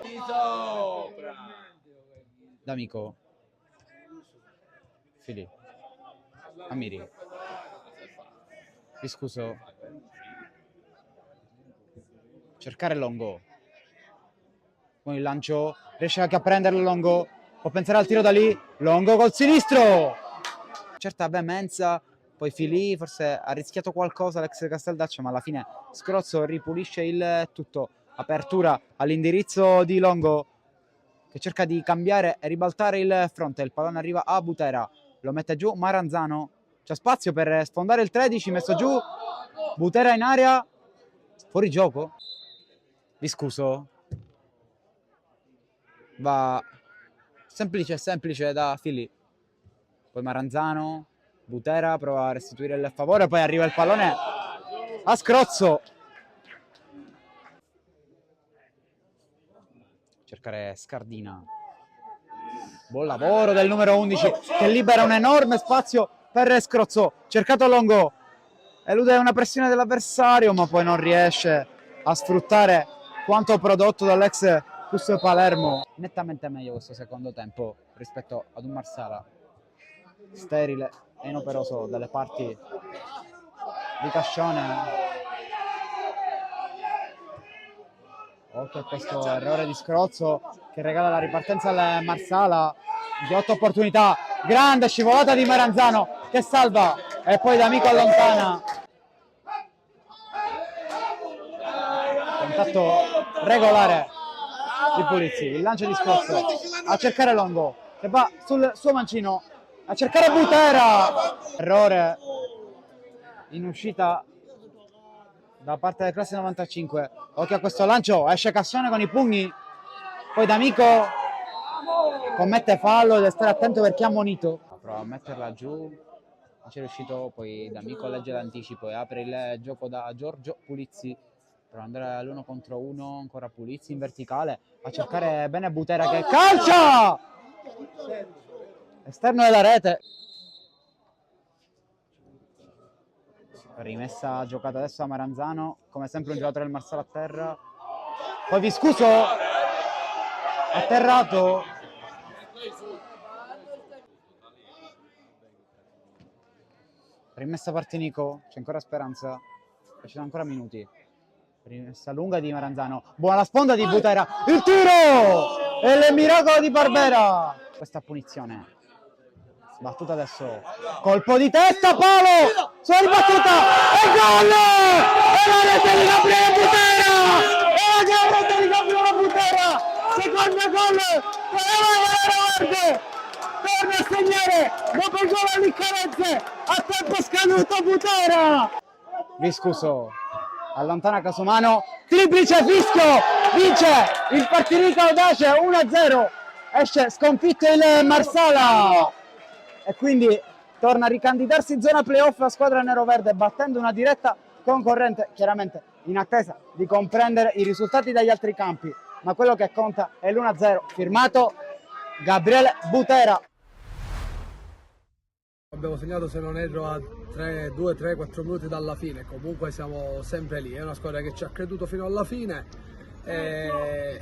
D'Amico, Fili, Amiri, Viscuso, cercare Longo, poi il lancio, riesce anche a prenderlo Longo, può pensare al tiro da lì, Longo col sinistro, certa veemenza, poi Fili forse ha rischiato qualcosa l'ex Casteldaccio, ma alla fine Scrozzo ripulisce il tutto, apertura all'indirizzo di Longo che cerca di cambiare e ribaltare il fronte, il pallone arriva a Butera, lo mette giù Maranzano, c'è spazio per sfondare il 13, messo giù, Butera in area, fuori gioco, Viscuso, va semplice da Fili, poi Maranzano, Butera prova a restituire il favore, poi arriva il pallone a Scrozzo, cercare Scardina, buon lavoro del numero 11 che libera un enorme spazio per Scrozzo, cercato Longo, elude una pressione dell'avversario ma poi non riesce a sfruttare quanto prodotto dall'ex Cus Palermo. Nettamente meglio questo secondo tempo rispetto ad un Marsala sterile e inoperoso dalle parti di Cascione. Occhio a questo errore di Scrozzo che regala la ripartenza al Marsala di 8 opportunità, grande scivolata di Maranzano che salva e poi D'Amico allontana, contatto regolare di Pulizzi, il lancio di Scrozzo a cercare Longo che va sul suo mancino a cercare Butera, errore in uscita da parte del classe 95, occhio a questo lancio, esce Cassione con i pugni, poi D'Amico commette fallo, deve stare attento perché ha ammonito, prova a metterla giù, non c'è riuscito, poi D'Amico legge l'anticipo e apre il gioco da Giorgio Pulizzi, per andare all'1 contro 1, ancora Pulizzi in verticale, a cercare bene Butera che calcia! Esterno della rete. Rimessa giocata adesso a Maranzano, come sempre un giocatore del Marsala a terra, poi Viscuso atterrato, rimessa Partinico, c'è ancora speranza, ci sono ancora minuti, rimessa lunga di Maranzano, buona la sponda di Butera, il tiro e il miracolo di Barbera, questa punizione battuta adesso, colpo di testa, palo, sulla ribattuta, e gol! E la rete di Gabriele Butera! E la rete di Gabriele Butera! Secondo gol, torna a segnare, dopo il gol all'Iccarezze, a tempo scaduto Butera! Viscuso, allontana Casumano, triplice fischio, vince il Partinico Audace 1-0. esce sconfitto il Marsala e quindi torna a ricandidarsi in zona playoff la squadra neroverde battendo una diretta concorrente, chiaramente in attesa di comprendere i risultati dagli altri campi, ma quello che conta è l'1-0 firmato Gabriele Butera. Abbiamo segnato, se non erro, a 2, 3, 4 minuti dalla fine. Comunque siamo sempre lì, è una squadra che ci ha creduto fino alla fine e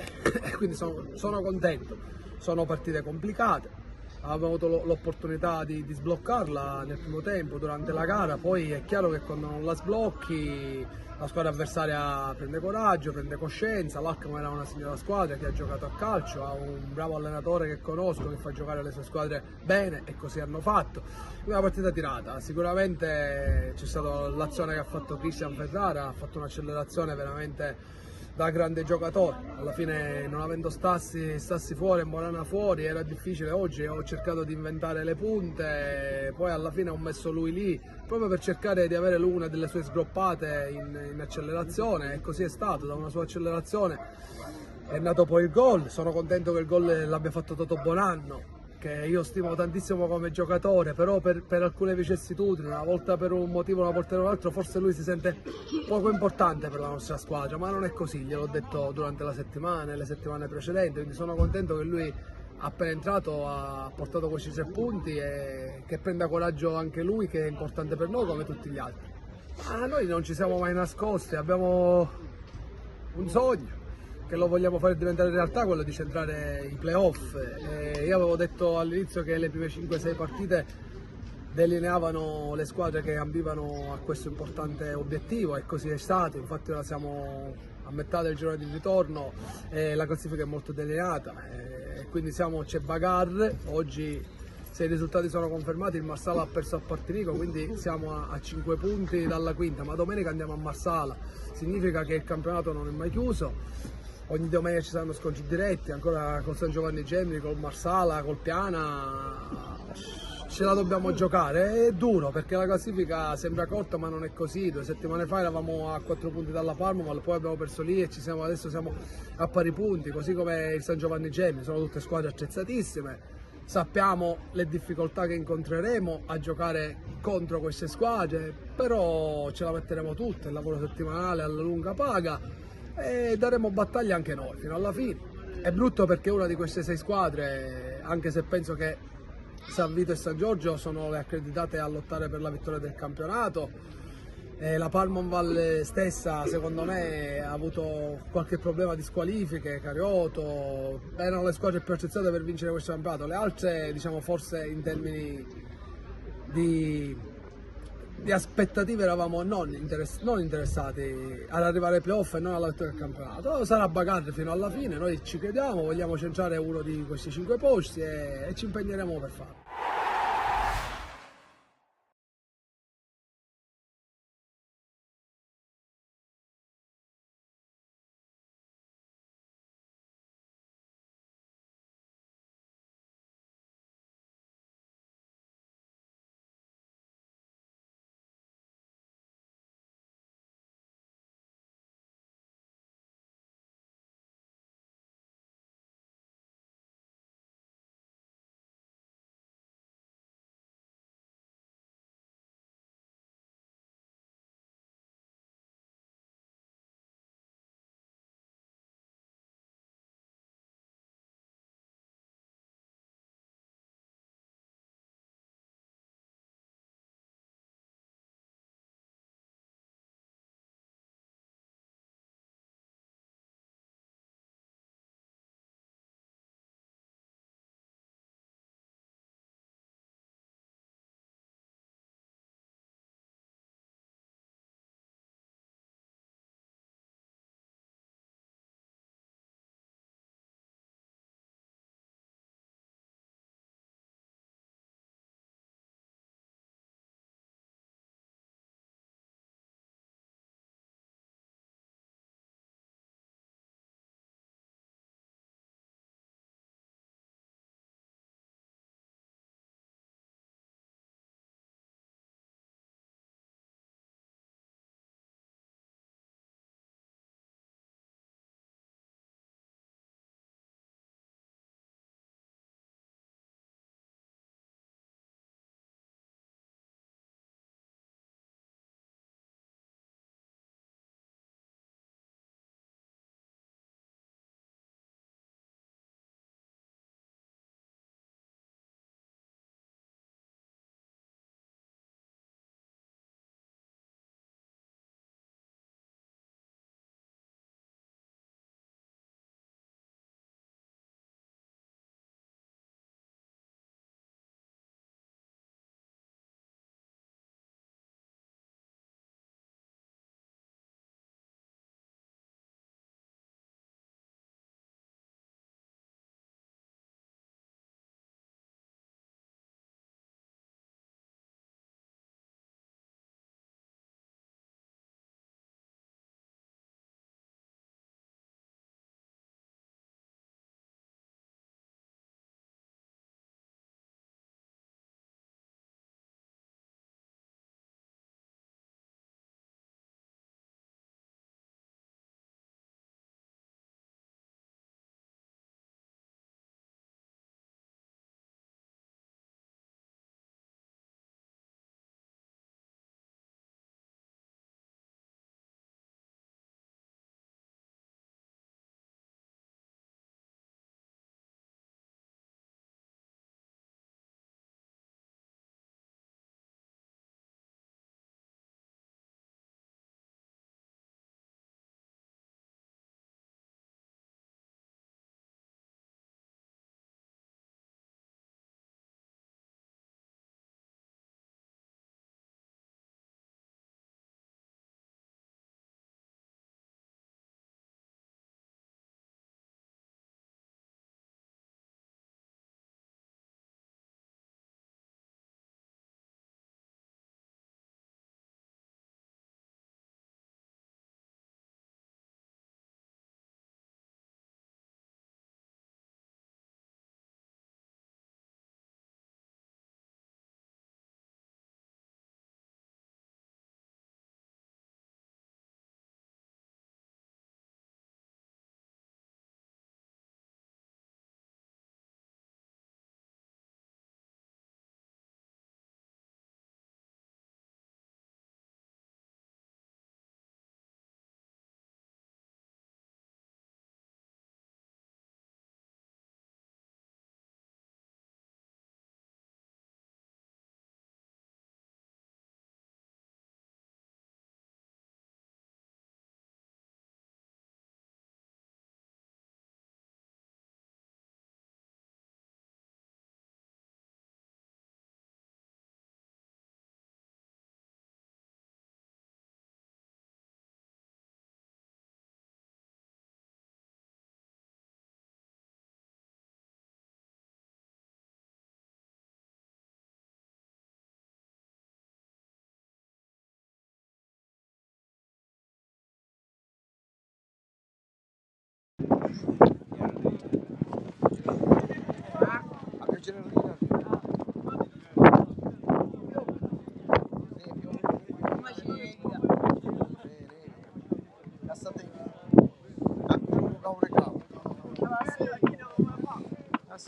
quindi sono contento. Sono partite complicate, abbiamo avuto l'opportunità di sbloccarla nel primo tempo durante la gara, poi è chiaro che quando non la sblocchi la squadra avversaria prende coraggio, prende coscienza. L'Alcamo era una signora squadra che ha giocato a calcio, ha un bravo allenatore che conosco, che fa giocare le sue squadre bene e così hanno fatto. Una partita tirata, sicuramente c'è stata l'azione che ha fatto Cristian Ferrara, ha fatto un'accelerazione veramente da grande giocatore. Alla fine, non avendo Stassi fuori e Morana fuori, era difficile. Oggi ho cercato di inventare le punte, poi alla fine ho messo lui lì proprio per cercare di avere lui una delle sue sgroppate in accelerazione, e così è stato. Da una sua accelerazione è nato poi il gol. Sono contento che il gol l'abbia fatto Toto Bonanno, che io stimo tantissimo come giocatore, però per alcune vicissitudini, una volta per un motivo, una volta per un altro, forse lui si sente poco importante per la nostra squadra, ma non è così, gliel'ho detto durante la settimana e le settimane precedenti, quindi sono contento che lui appena entrato ha portato questi 3 punti e che prenda coraggio anche lui, che è importante per noi come tutti gli altri. Ma noi non ci siamo mai nascosti, abbiamo un sogno che lo vogliamo fare diventare realtà, quello di centrare i playoff. Io avevo detto all'inizio che le prime 5-6 partite delineavano le squadre che ambivano a questo importante obiettivo, e così è stato. Infatti ora siamo a metà del girone di ritorno e la classifica è molto delineata, e quindi c'è bagarre. Oggi, se i risultati sono confermati, il Marsala ha perso a Partinico, quindi siamo a 5 punti dalla quinta, ma domenica andiamo a Marsala, significa che il campionato non è mai chiuso. Ogni domenica ci saranno scontri diretti, ancora col San Giovanni Gemini, col Marsala, col Piana, ce la dobbiamo giocare. È duro perché la classifica sembra corta, ma non è così. 2 settimane fa eravamo a 4 punti dalla Parma, ma poi abbiamo perso lì e adesso siamo a pari punti, così come il San Giovanni Gemini. Sono tutte squadre attrezzatissime, sappiamo le difficoltà che incontreremo a giocare contro queste squadre, però ce la metteremo tutta, il lavoro settimanale alla lunga paga, e daremo battaglia anche noi fino alla fine. È brutto perché una di queste 6 squadre, anche se penso che San Vito e San Giorgio sono le accreditate a lottare per la vittoria del campionato, la Palmonval stessa secondo me ha avuto qualche problema di squalifiche, Carioto, erano le squadre più attrezzate per vincere questo campionato. Le altre, diciamo, forse in termini di aspettative eravamo non interessati ad arrivare ai playoff e non alla vittoria del campionato. Sarà bagarre fino alla fine, noi ci crediamo, vogliamo centrare uno di questi 5 posti e ci impegneremo per farlo.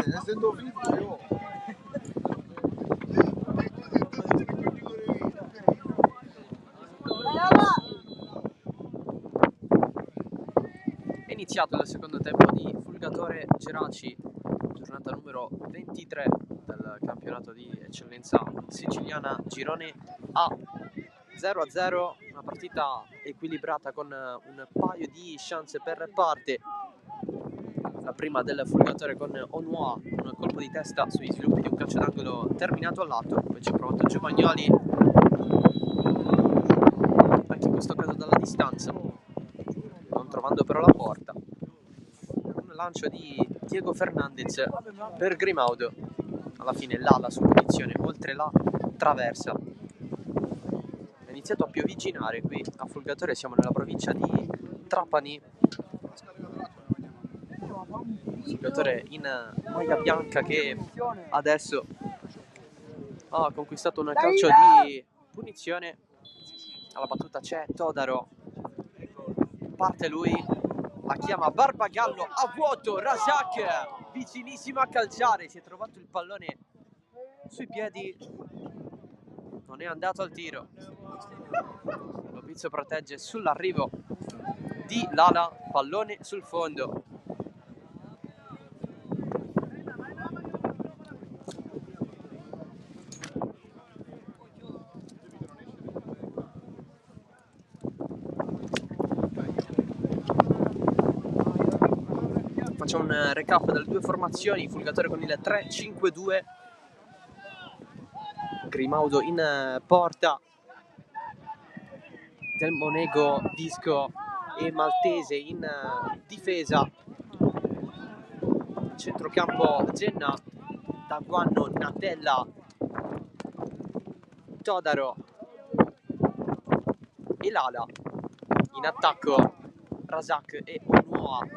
essendo fitto io. È iniziato il secondo tempo di Fulgatore Geraci, giornata numero 23 del campionato di eccellenza siciliana girone A. 0-0, una partita equilibrata con un paio di chance per parte. La prima del Fulgatore con Onua, un colpo di testa sugli sviluppi di un calcio d'angolo terminato al lato, poi ci ha provato Giovagnoli, anche in questo caso dalla distanza, non trovando però la porta. Un lancio di Diego Fernandez per Grimaudo, alla fine l'ala su punizione oltre la traversa. È iniziato a piovigginare qui a Fulgatore, siamo nella provincia di Trapani. Fulgatore in maglia bianca che adesso ha conquistato un calcio di punizione. Alla battuta c'è Todaro, parte lui, la chiama Barbagallo a vuoto, Razak vicinissimo a calciare, si è trovato il pallone sui piedi, non è andato al tiro. Lopizzo protegge sull'arrivo di Lala, pallone sul fondo. Facciamo un recap delle due formazioni. Fulgatore con il 3-5-2, Grimaudo in porta, Del Monego, Disco e Maltese in difesa. Centrocampo Genna, Daguanno, Natella, Todaro e Lala. In attacco Razak e Onua.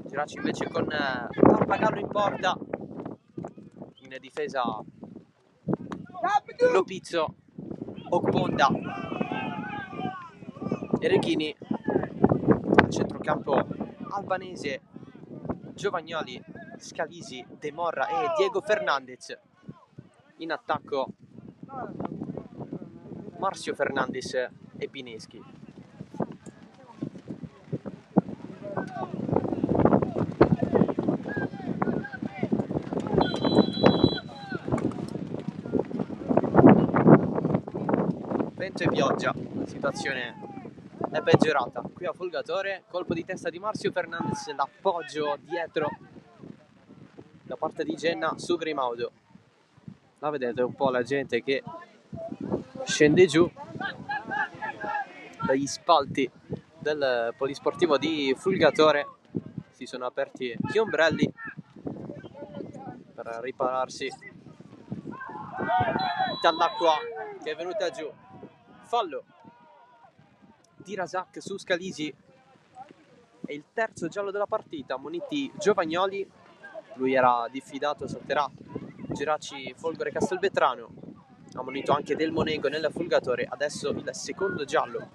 Geraci invece con Barbagallo in porta, in difesa Lopizzo, Okponda e Reghini. Al centrocampo albanese Giovagnoli, Scalisi, De Morra e Diego Fernandez. In attacco Marcio Fernandez e Pineschi. Vento e pioggia, la situazione è peggiorata qui a Fulgatore. Colpo di testa di Marcio Fernandez, l'appoggio dietro da parte di Genna su Grimaudo. La vedete un po' la gente che scende giù dagli spalti del polisportivo di Fulgatore. Si sono aperti gli ombrelli per ripararsi dall'acqua che è venuta giù. Fallo di Razak su Scalisi, è il terzo giallo della partita. Ammoniti Giovagnoli, lui era diffidato, salterà Geraci Folgore Castelvetrano. Ammonito anche Del Monego nel Fulgatore, adesso il secondo giallo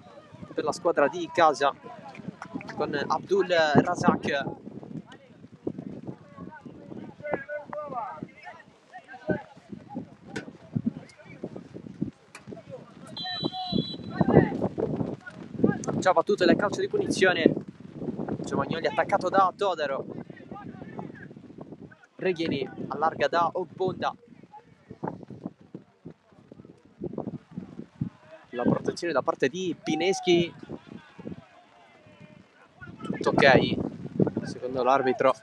per la squadra di casa con Abdul Razak. Già battuto il calcio di punizione, Giovagnoli attaccato da Todaro, Reghini allarga da Okponda, la protezione da parte di Pineschi, tutto ok secondo l'arbitro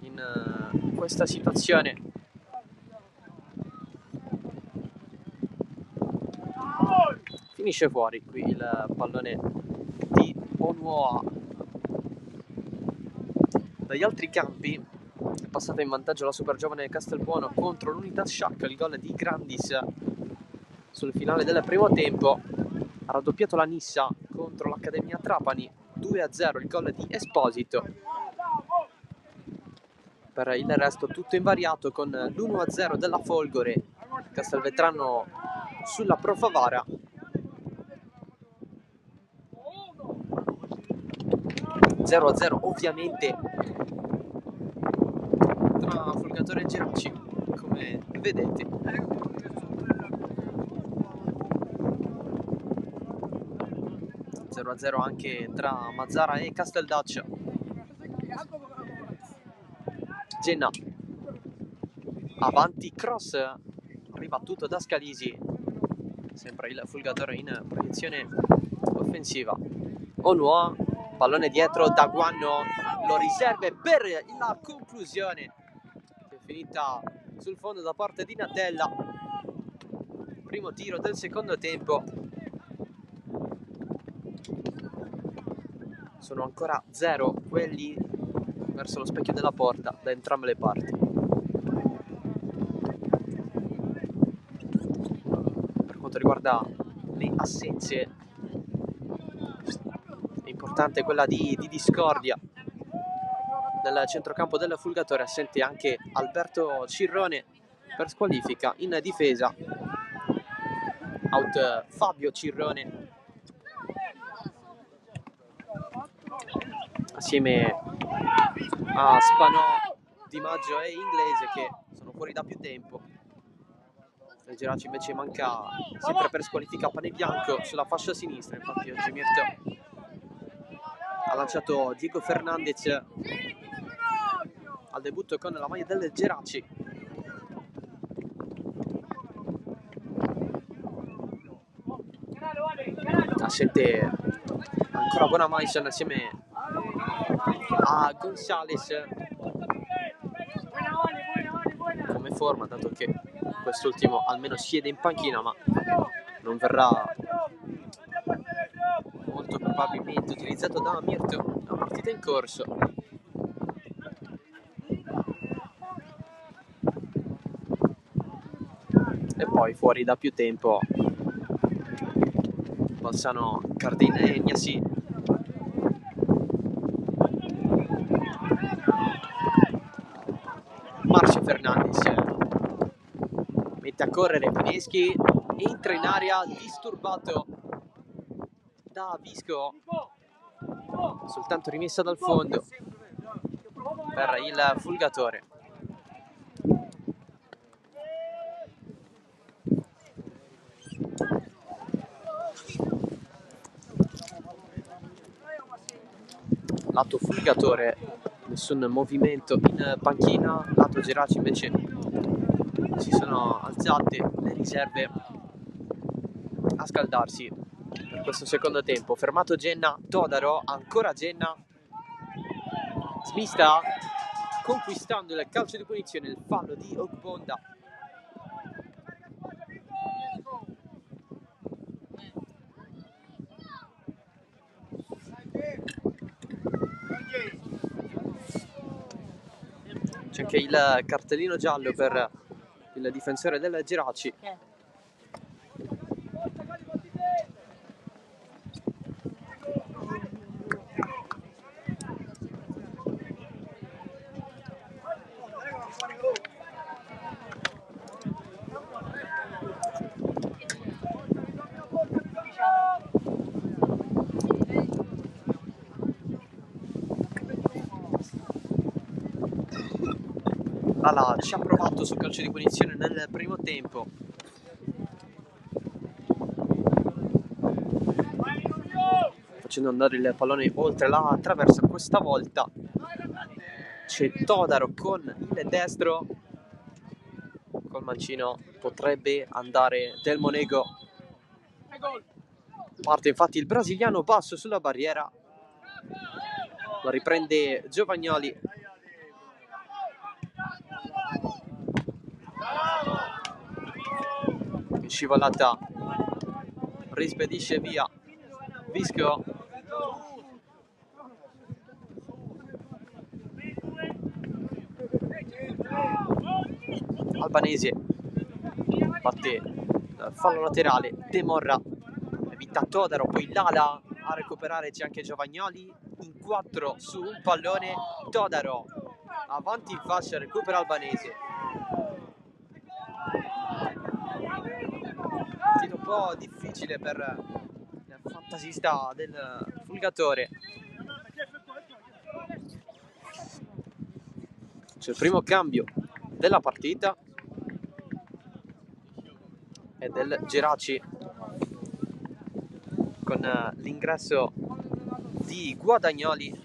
in questa situazione. Finisce fuori qui il pallone di Onua. Dagli altri campi è passata in vantaggio la super giovane Castelbuono contro l'Unitas Sciacca, il gol di Grandis sul finale del primo tempo. Ha raddoppiato la Nissa contro l'Accademia Trapani, 2-0 il gol di Esposito. Per il resto tutto invariato con l'1-0 della Folgore, Castelvetrano sulla Pro Favara. 0-0 ovviamente tra Fulgatore e Geraci, come vedete. Zero a 0 anche tra Mazzara e Casteldaccia. Genna avanti, cross ribattuto da Scalisi, sempre il Fulgatore in proiezione offensiva. Onua, pallone dietro da Guanno, lo riserve per la conclusione, che è finita sul fondo da parte di Natella. Primo tiro del secondo tempo. Sono ancora 0 quelli verso lo specchio della porta da entrambe le parti. Per quanto riguarda le assenze, è importante quella di Discordia. Nel centrocampo del Fulgatore assente anche Alberto Cirrone per squalifica. In difesa out Fabio Cirrone assieme a Spanò, Di Maggio e Inglese, che sono fuori da più tempo. Il Geraci invece manca sempre per squalifica Panebianco sulla fascia sinistra. Infatti oggi Mirto ha lanciato Diego Fernandez al debutto con la maglia del Geraci. Assente ancora Bonamaison assieme a Gonzales come forma, dato che quest'ultimo almeno siede in panchina, ma non verrà molto probabilmente utilizzato da Mirto. La partita in corso. E poi fuori da più tempo Balsano, Cardin e Gnasi. Marcio Fernandez mette a correre Pineschi, entra in area disturbato da Visco, soltanto rimessa dal fondo per il Fulgatore. Lato Fulgatore, nessun movimento in panchina. Lato Geraci invece si sono alzate le riserve a scaldarsi per questo secondo tempo. Fermato Genna, Todaro, ancora Genna, smista, conquistando il calcio di punizione, il fallo di Ogbonda. C'è anche il cartellino giallo per il difensore del Geraci. Lala ci ha provato sul calcio di punizione nel primo tempo. Facendo andare il pallone oltre la traversa. Questa volta c'è Todaro con il destro. Col mancino potrebbe andare Del Monego. Parte infatti il brasiliano basso sulla barriera. Lo riprende Giovagnoli. Scivolata, rispedisce via Visco. Albanese batte fallo laterale, De Morra evita Todaro, poi Lala a recuperare, c'è anche Giovagnoli in 4 su un pallone. Todaro avanti in fascia, recupera Albanese. Un po' difficile per il fantasista del Fulgatore. C'è il primo cambio della partita e del Geraci con l'ingresso di Guadagnoli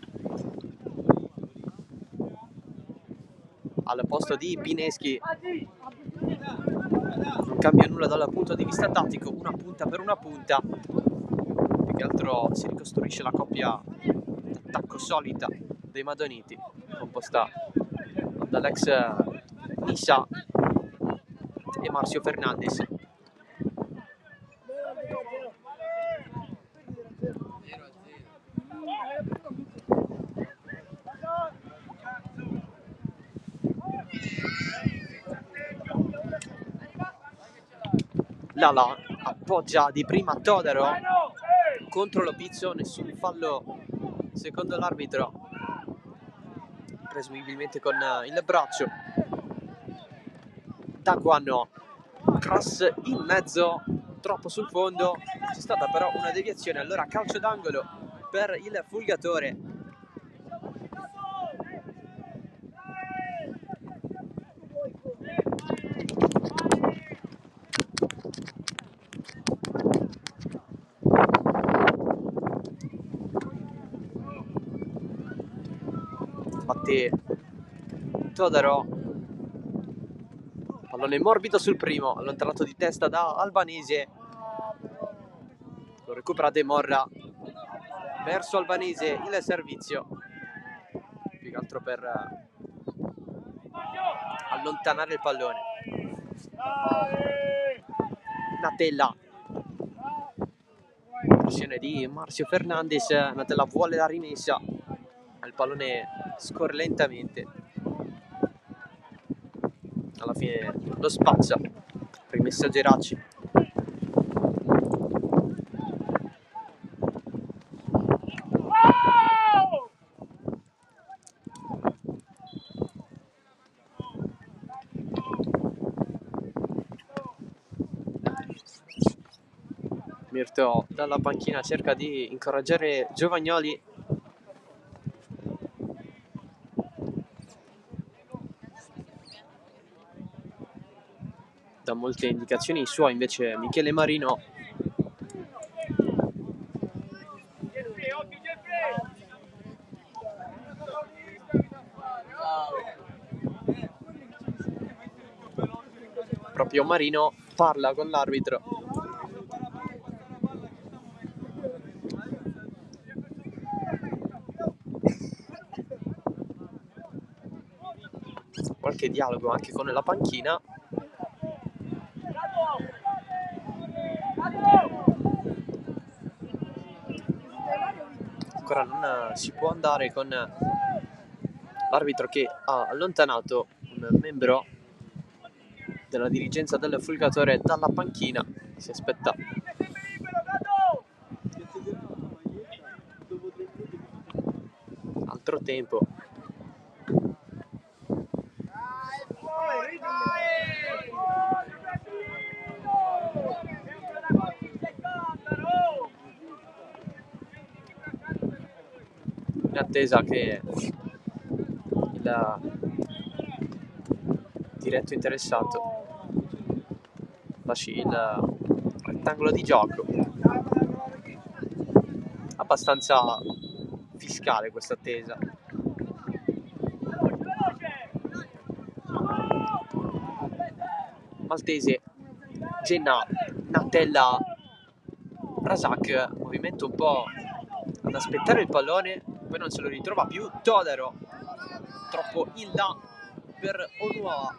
al posto di Pineschi. Non cambia nulla dal punto di vista tattico, una punta per una punta, più che altro si ricostruisce la coppia d'attacco solida dei Madoniti, composta dall'ex Nissa e Marcio Fernandez. Lala appoggia di prima Todaro contro Lopizzo, nessun fallo secondo l'arbitro, presumibilmente con il braccio. Daguano, cross in mezzo, troppo sul fondo, c'è stata però una deviazione, allora calcio d'angolo per il Fulgatore. Batte Todaro, pallone morbido sul primo, allontanato di testa da Albanese, lo recupera De Morra verso Albanese, il servizio più che altro per allontanare il pallone. Natella, pressione di Marcio Fernandez, Natella vuole la rimessa, il pallone scorre lentamente, alla fine lo spazza, rimessa Geraci. Mirto dalla panchina cerca di incoraggiare Giovagnoli. Da molte indicazioni sue invece Michele Marino. Proprio Marino parla con l'arbitro. Qualche dialogo anche con la panchina. Ancora non si può andare con l'arbitro che ha allontanato un membro della dirigenza del Fulgatore dalla panchina. Si aspetta altro tempo. In attesa che il diretto interessato lasci il rettangolo di gioco. Abbastanza fiscale questa attesa. Maltese, Genna, Natella, Razak, movimento un po' ad aspettare il pallone, poi non se lo ritrova più. Todaro, troppo in là per Onuoa.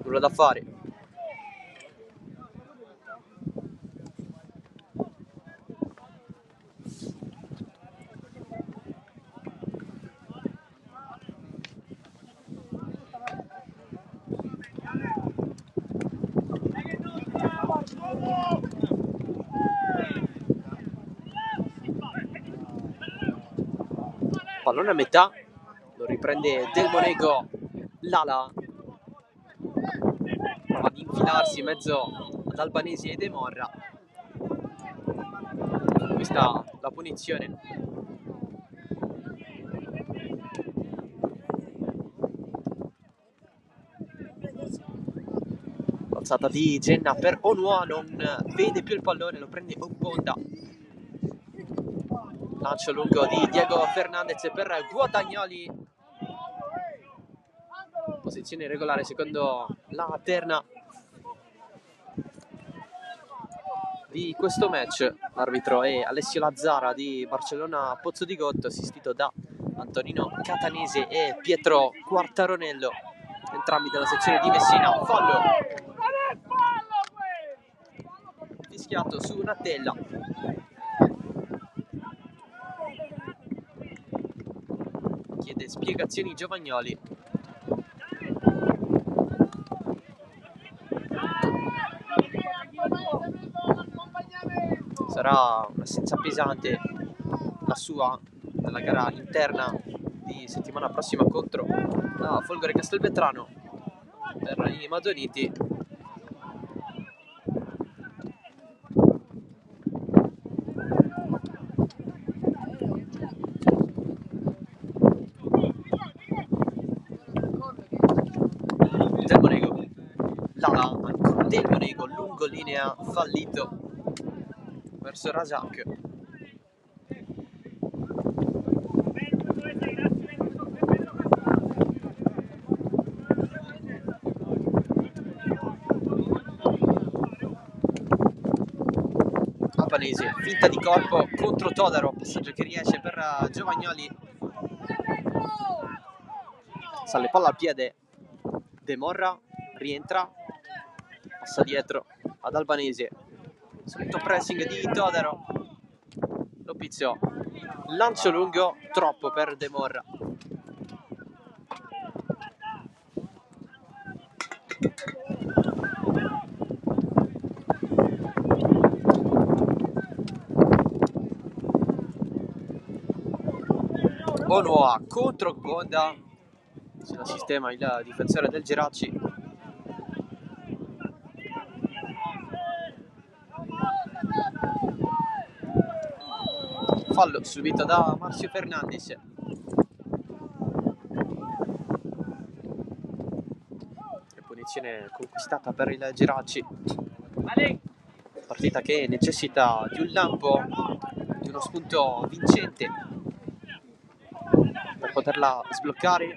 Nulla da fare. Pallone a metà, lo riprende Del Monego. Lala prova ad infilarsi in mezzo ad Albanesi e De Morra. conquista la punizione. Alzata di Genna per Onua, non vede più il pallone, lo prende Ogbonda. Lancio lungo di Diego Fernandez per Guadagnoli. Posizione regolare secondo la terna di questo match. L'arbitro è Alessio Lazzara di Barcellona Pozzo di Gotto, assistito da Antonino Catanese e Pietro Quartaronello, entrambi della sezione di Messina. Fallo fischiato su Natella. Chiede spiegazioni Giovagnoli. Sarà un'assenza pesante la sua nella gara interna di settimana prossima contro la Folgore Castelvetrano per i Madoniti. Del Monego, Lala, ancora Del Monego, lungo linea, fallito verso Razak. Albanese, finta di corpo contro Todaro, passaggio che riesce per Giovagnoli. Sale palla al piede De Morra, rientra, passa dietro ad Albanese, solito pressing di Todaro, lo pizzò, lancio lungo, troppo per De Morra. Onua contro Bonda, sulla sistema il difensore del Geraci. Fallo subito da Marcio Fernandez. Punizione conquistata per il Geraci. Partita che necessita di un lampo, di uno spunto vincente per poterla sbloccare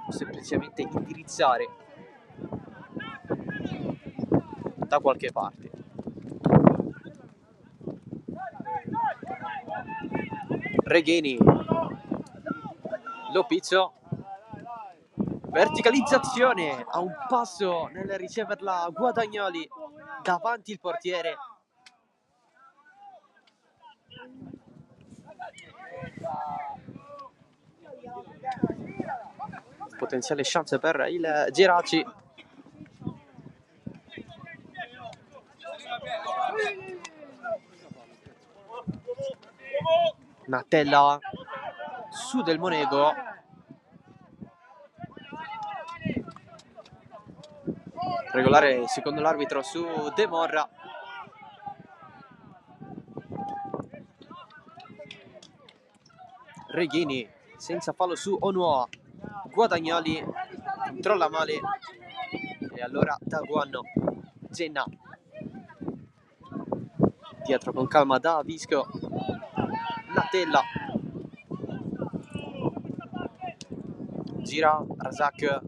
o semplicemente indirizzare da qualche parte. Reghini, Lopizzo, verticalizzazione a un passo nel riceverla Guadagnoli davanti il portiere. Potenziale chance per il Geraci. Natella su Del Monego, regolare secondo l'arbitro su De Morra. Reghini senza fallo su Onua, Guadagnoli controlla male e allora Daguanno. Genna dietro con calma da Visco. Natella gira Razak,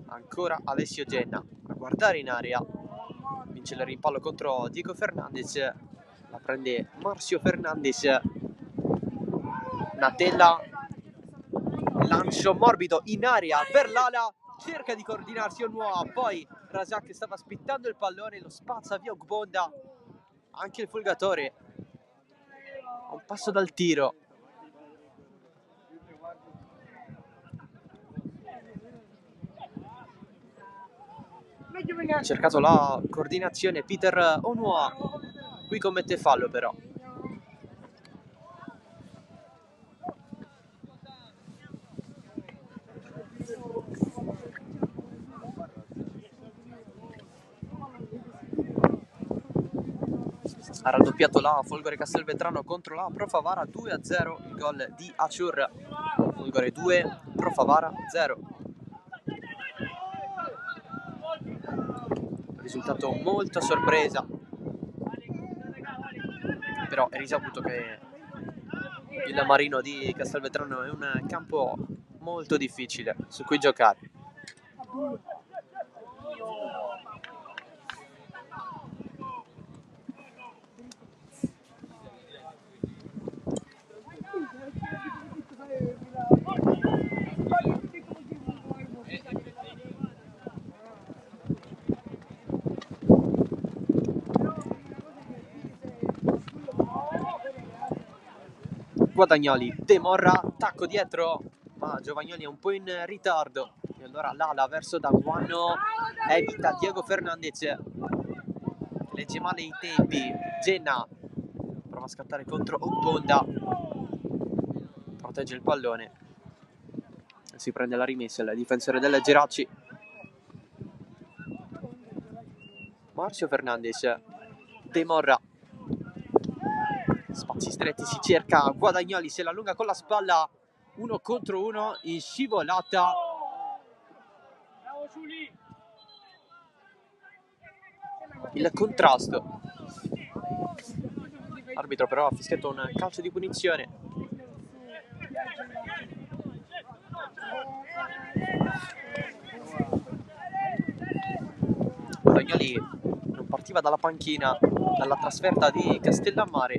ancora Alessio Genna a guardare in area, vince il rimpallo contro Diego Fernandez, la prende Marcio Fernandez. Natella, lancio morbido in area per l'ala, cerca di coordinarsi Onua, poi Razak stava aspettando il pallone, lo spazza via Ogbonda, anche il Folgatore a un passo dal tiro. Ha cercato la coordinazione Peter Onua, qui commette fallo però. Ha raddoppiato la Folgore Castelvetrano contro la Pro Favara 2-0, il gol di Aciur. Folgore 2, Pro Favara 0. Risultato molto a sorpresa, però è risaputo che il Marino di Castelvetrano è un campo molto difficile su cui giocare. Guadagnoli, De Morra, tacco dietro, ma Giovagnoli è un po' in ritardo. E allora l'ala verso Daguano, evita Diego Fernandez, che legge male i tempi. Genna prova a scattare contro Ogbonda, protegge il pallone e si prende la rimessa il difensore del Geraci. Marcio Fernandez, De Morra, spazi stretti, si cerca Guadagnoli, se la allunga con la spalla, 1 contro 1 in scivolata. Il contrasto. L'arbitro però ha fischiato un calcio di punizione. Guadagnoli non partiva dalla panchina dalla trasferta di Castellammare,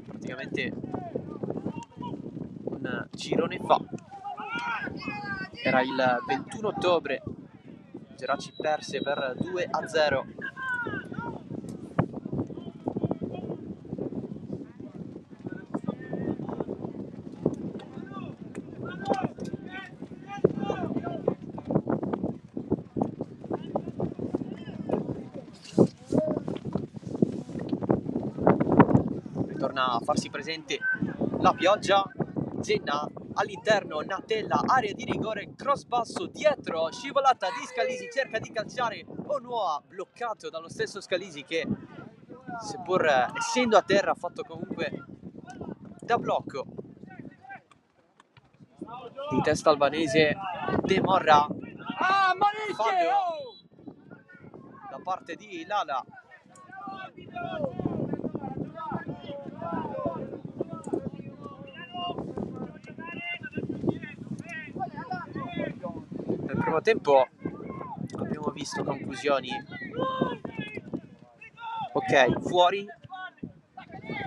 praticamente un girone fa. Era il 21 ottobre, Geraci perse per 2-0. Torna a farsi presente la pioggia. Genna all'interno, Natella, area di rigore, cross basso dietro, scivolata di Scalisi, cerca di calciare Onua, bloccato dallo stesso Scalisi che, seppur essendo a terra, ha fatto comunque da blocco. Di testa albanese, De Morra, fallo da parte di Lala. Nel primo tempo abbiamo visto conclusioni ok, fuori.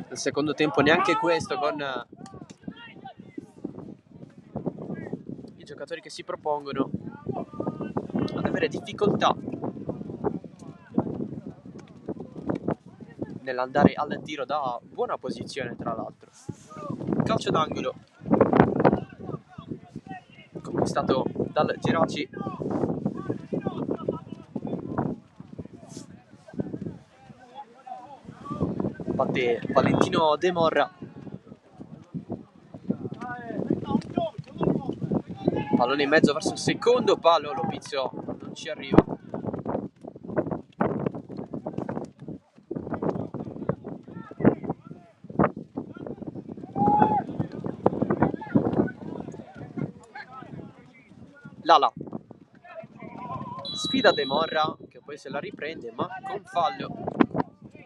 Nel secondo tempo neanche questo, con i giocatori che si propongono ad avere difficoltà nell'andare al tiro da buona posizione, tra l'altro. Calcio d'angolo conquistato dal Geraci. Batte Valentino De Morra. Pallone in mezzo verso il secondo palo, Lopizio non ci arriva. Lala sfida De Morra, che poi se la riprende, ma con fallo.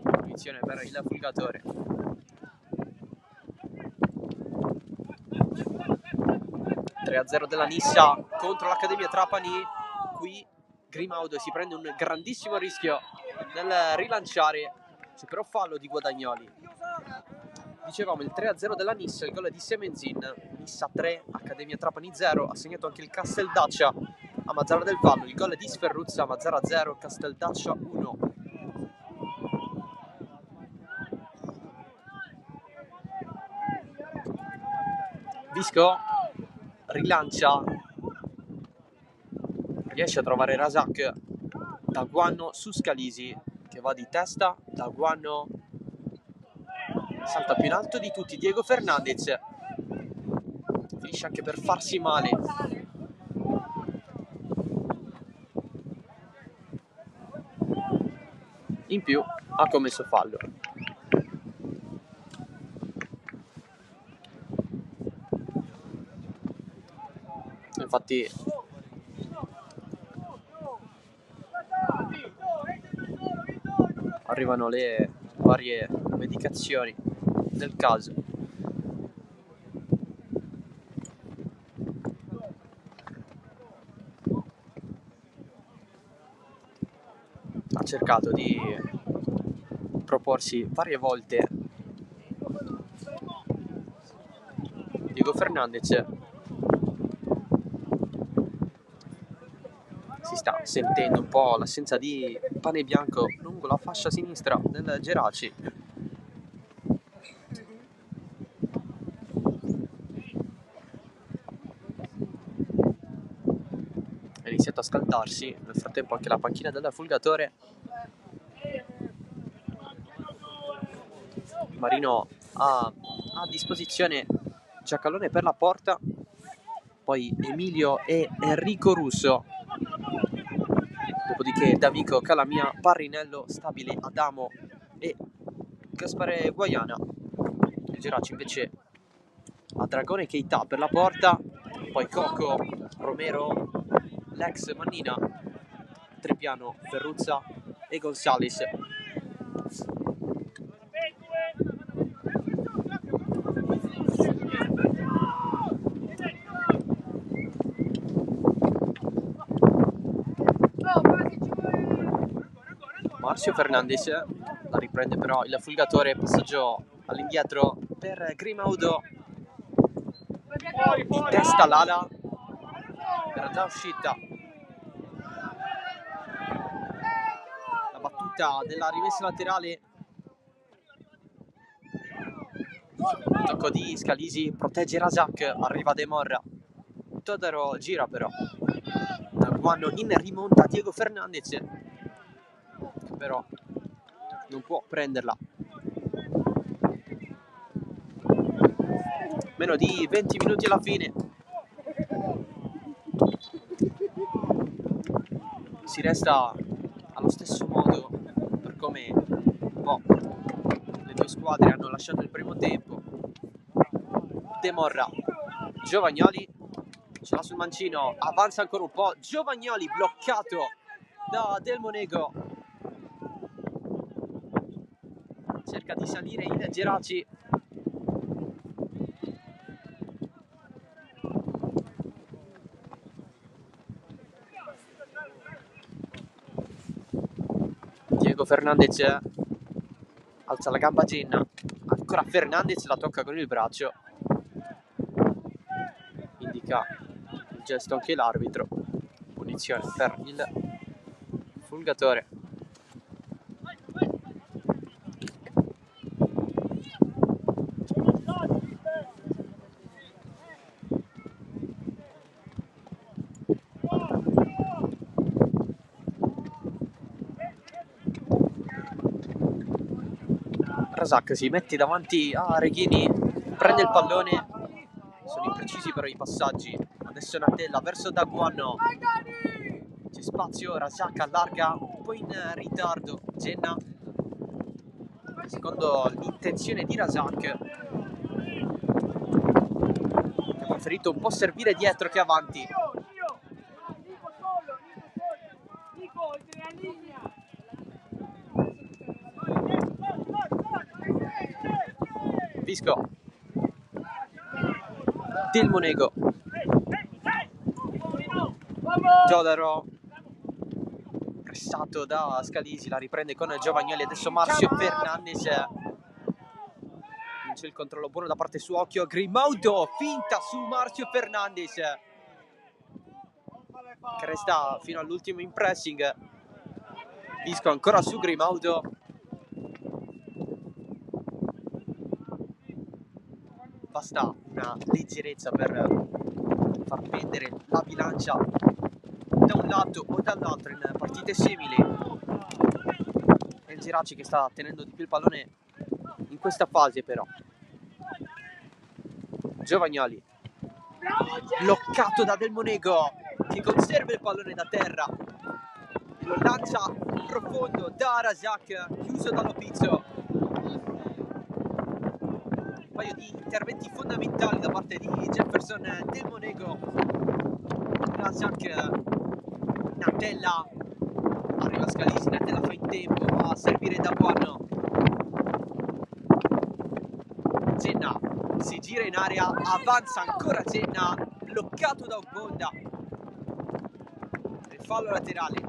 Punizione per il Fulgatore. (3-0) della Nissa contro l'Accademia Trapani. Qui Grimaudo si prende un grandissimo rischio nel rilanciare, c'è però fallo di Guadagnoli. Dicevamo il 3-0 della Nissa, il gol di Semenzin. Nissa 3, Accademia Trapani 0. Ha segnato anche il Casteldaccia a Mazzara del Vallo. Il gol di Sferruzza, Mazzara 0, Casteldaccia 1. Visco rilancia, riesce a trovare Razak. Daguano su Scalisi, che va di testa. Daguano salta più in alto di tutti Diego Fernandez, finisce anche per farsi male. In più ha commesso fallo. Infatti arrivano le varie medicazioni del caso. Ha cercato di proporsi varie volte Diego Fernandez. Si sta sentendo un po' l'assenza di pane bianco lungo la fascia sinistra del Geraci. È iniziato a scaldarsi, nel frattempo anche la panchina del Fulgatore. Marino ha a disposizione Giacalone per la porta, poi Emilio e Enrico Russo, dopodiché D'Amico, Calamia, Parrinello, Stabile, Adamo e Gaspare Guaiana. Il Geraci invece ha Dragone Keita per la porta, poi Coco, Romero, l'ex Mannina, Trepiano, Ferruzza e Gonzales. Marcio Fernandez la riprende però il Fulgatore, passaggio all'indietro per Grimaudo, di testa l'ala per la uscita. La battuta della rimessa laterale, tocco di Scalisi, protegge Razak, arriva De Morra, Todaro gira però, Daguano in rimonta Diego Fernandez, che però non può prenderla. Meno di 20 minuti alla fine. Si resta allo stesso modo per come le due squadre hanno lasciato il primo tempo. De Morra, Giovagnoli ce l'ha sul mancino, avanza ancora un po', Giovagnoli bloccato da Del Monego, cerca di salire il Geraci. Diego Fernandez alza la gamba Genna, ancora Fernandez la tocca con il braccio, indica il gesto anche l'arbitro, punizione per il Fulgatore. Razak si mette davanti a Reghini, prende il pallone, sono imprecisi però i passaggi. Adesso Natella verso Daguano, c'è spazio, Razak allarga, un po' in ritardo Genna, secondo l'intenzione di Razak, ha preferito un po' servire dietro che avanti. Visco, Del Monego, Giodaro, pressato da Scalisi, la riprende con Giovagnoli, adesso Marcio Fernandez, non c'è il controllo buono da parte su Occhio, Grimaudo, finta su Marcio Fernandez, che resta fino all'ultimo in pressing. Visco ancora su Grimaudo, basta una leggerezza per far pendere la bilancia da un lato o dall'altro in partite simili. È il Geraci che sta tenendo di più il pallone in questa fase però. Giovagnoli, bloccato da Del Monego, che conserva il pallone da terra e lo lancia profondo da Razak, chiuso da Lopizzo. Un paio di interventi fondamentali da parte di Jefferson Del Monego. Razak, Natella, arriva Scalisi, Natella fa in tempo, va a servire da buono. Genna si gira in area, avanza ancora Genna, bloccato da Ogbonda. Il fallo laterale.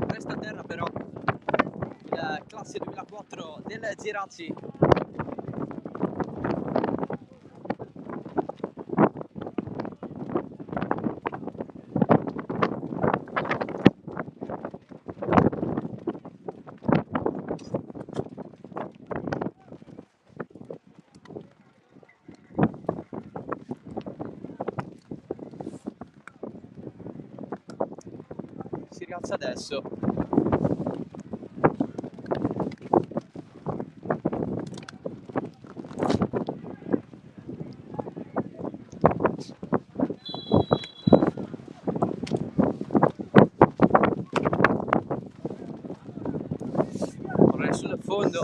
Resta a terra però il classe 2004 del Geraci. Si rialza adesso. Pallone sul fondo.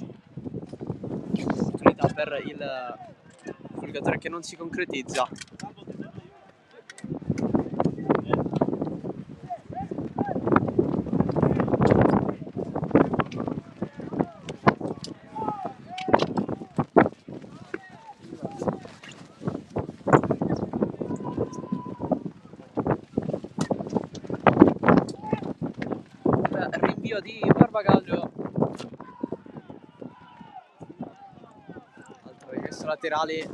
Opportunità per il Fulgatore che non si concretizza. Rinvio di Barbagallo. Altro rimessa laterale.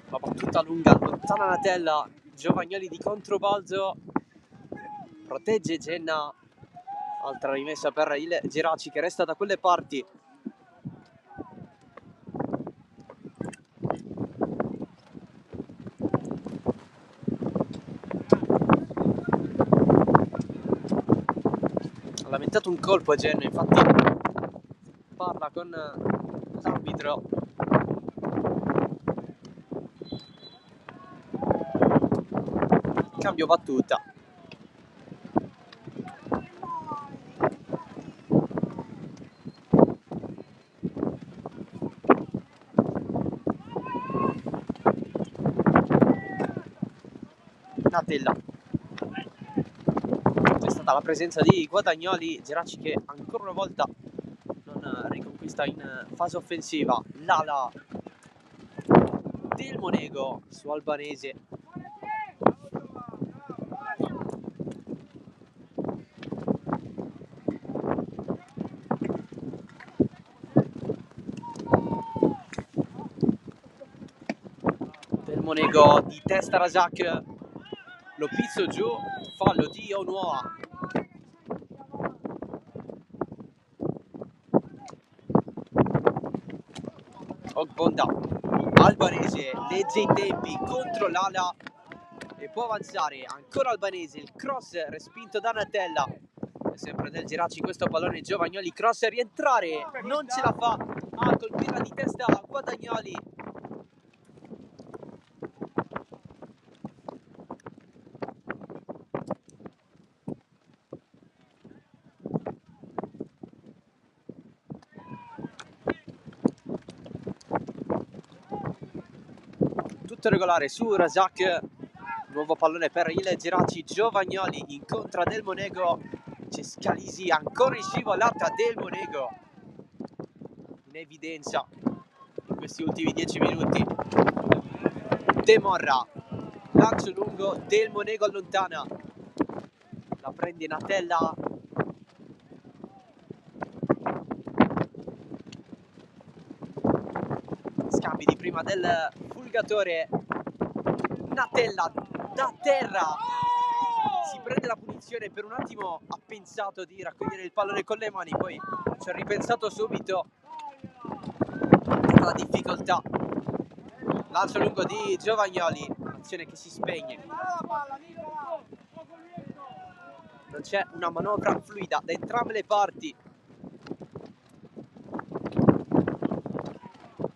La battuta lunga, lontana Natella. Giovagnoli di controbalzo. Protegge Genna. Altra rimessa per il Geraci che resta da quelle parti. Ha lamentato un colpo a Genna, infatti parla con l'arbitro. Cambio battuta. Natella. C'è stata la presenza di Guadagnoli. Geraci che ancora una volta non riconquista in fase offensiva. L'ala del Monego su Albanese. Del Monego di testa Razak. Lo pizzo giù, fallo di Onuoa. Ogbonda, Albanese, legge i tempi contro l'ala e può avanzare. Ancora Albanese, il cross respinto da Natella. È sempre del Geraci questo pallone. Giovagnoli, cross a rientrare, non ce la fa a colpirla di testa Guadagnoli. Tutto regolare su Razak. Nuovo pallone per il Geraci. Giovagnoli incontra Del Monego. C'è Scalisi ancora in scivolata. Del Monego in evidenza in questi ultimi 10 minuti. De Morra, lancio lungo, Del Monego allontana, la prende Natella. Scambi di prima del Fulgatore. Natella da terra, si prende la punizione. Per un attimo ha pensato di raccogliere il pallone con le mani, poi ci ha ripensato subito. La difficoltà. Lancio lungo di Giovagnoli, azione che si spegne. Non c'è una manovra fluida da entrambe le parti.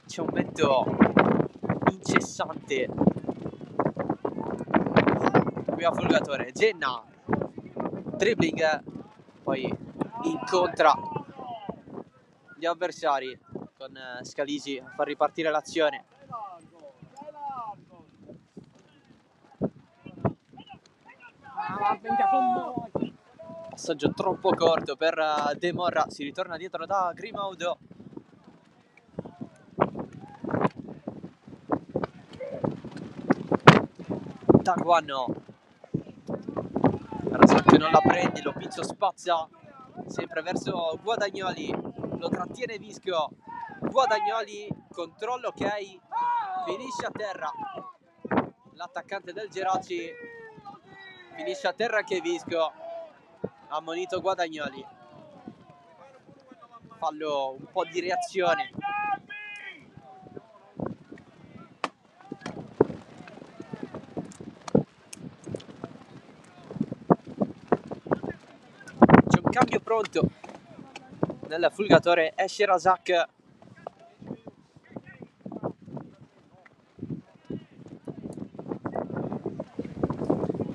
C'è un vento incessante subito a Fulgatore. Genna, dribbling, poi incontra gli avversari con Scalisi a far ripartire l'azione. Passaggio troppo corto per De Morra, si ritorna dietro da Grimaudo. Taguano, Razak non la prende, lo Pizzo spazza sempre verso Guadagnoli, lo trattiene Visco. Guadagnoli, controllo, ok, finisce a terra l'attaccante del Geraci, finisce a terra anche Visco, ammonito Guadagnoli. Fallo, un po' di reazione. C'è un cambio pronto nel Fulgatore, esce Razak.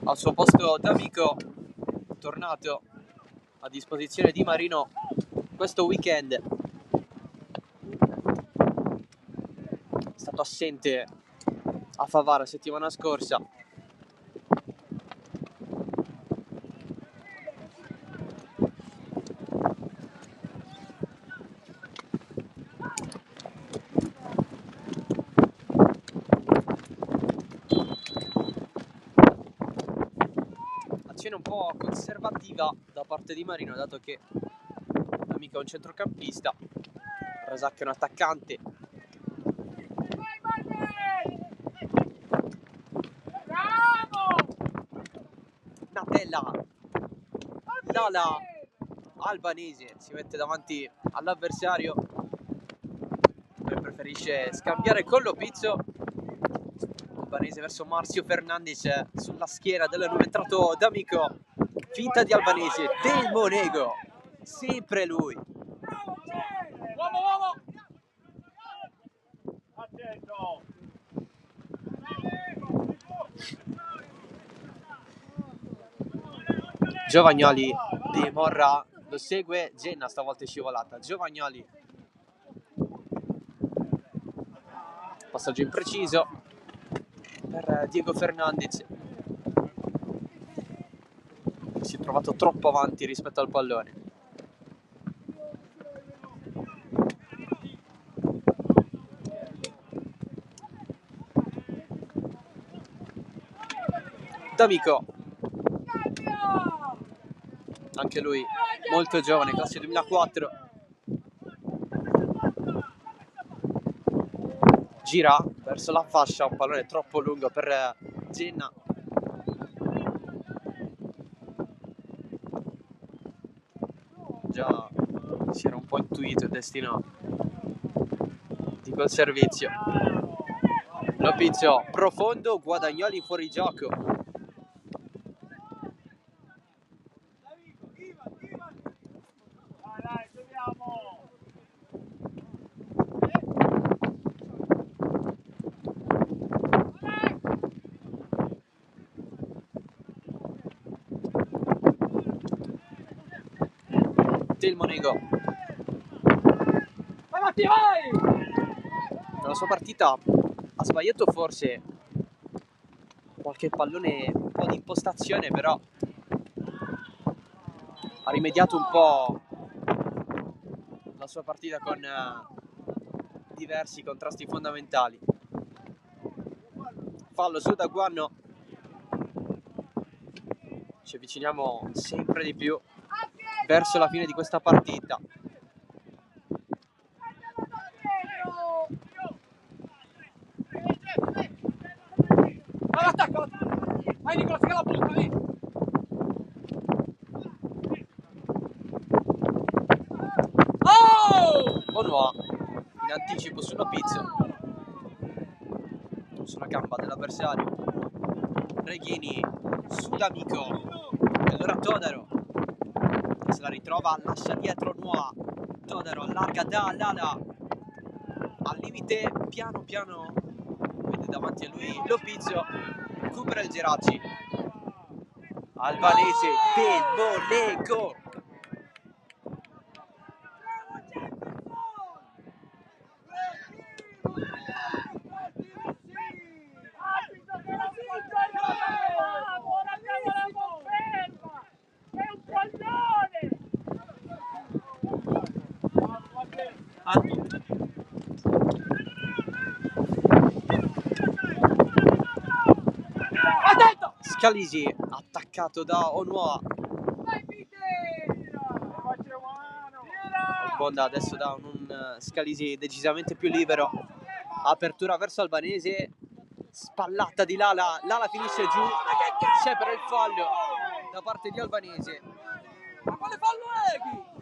Al suo posto D'Amico, tornato a disposizione di Marino questo weekend. È stato assente a Favara settimana scorsa. Un po' conservativa da parte di Marino, dato che D'Amico è un centrocampista, Razak è un attaccante. Natella, Lala, Albanese si mette davanti all'avversario e preferisce scambiare con Lopizzo. Albanese verso Marzio Fernandez, sulla schiena del nuovo entrato D'Amico, finta di Albanese, Del Monego, sempre lui. Giovagnoli, De Morra lo segue, Genna stavolta è scivolata, Giovagnoli, passaggio impreciso per Diego Fernandez, si è trovato troppo avanti rispetto al pallone. D'Amico, anche lui molto giovane, classe 2004, gira verso la fascia, un pallone troppo lungo per Genna. Già si era un po' intuito il destino di quel servizio. Lopizzo profondo, Guadagnoli fuori gioco. Del Monego. Nella sua partita ha sbagliato forse qualche pallone, un po' di impostazione, però ha rimediato un po' la sua partita con diversi contrasti fondamentali. Fallo su Daguano. Ci avviciniamo sempre di più verso la fine di questa partita. Vai Nicola, che la butta lì. Onua in anticipo su Lopizzo, sulla gamba dell'avversario. Reghini su D'Amico, e allora Todaro se la ritrova, lascia dietro Noa. Todaro allarga da Lala al limite, piano piano vede davanti a lui Lopizzo, recupera il Geraci, Albanese del Monego. Scalisi attaccato da Onuoa. Bonda adesso da un Scalisi decisamente più libero. Apertura verso Albanese, spallata di Lala, Lala finisce giù, c'è però il fallo da parte di Albanese. Ma quale fallo è?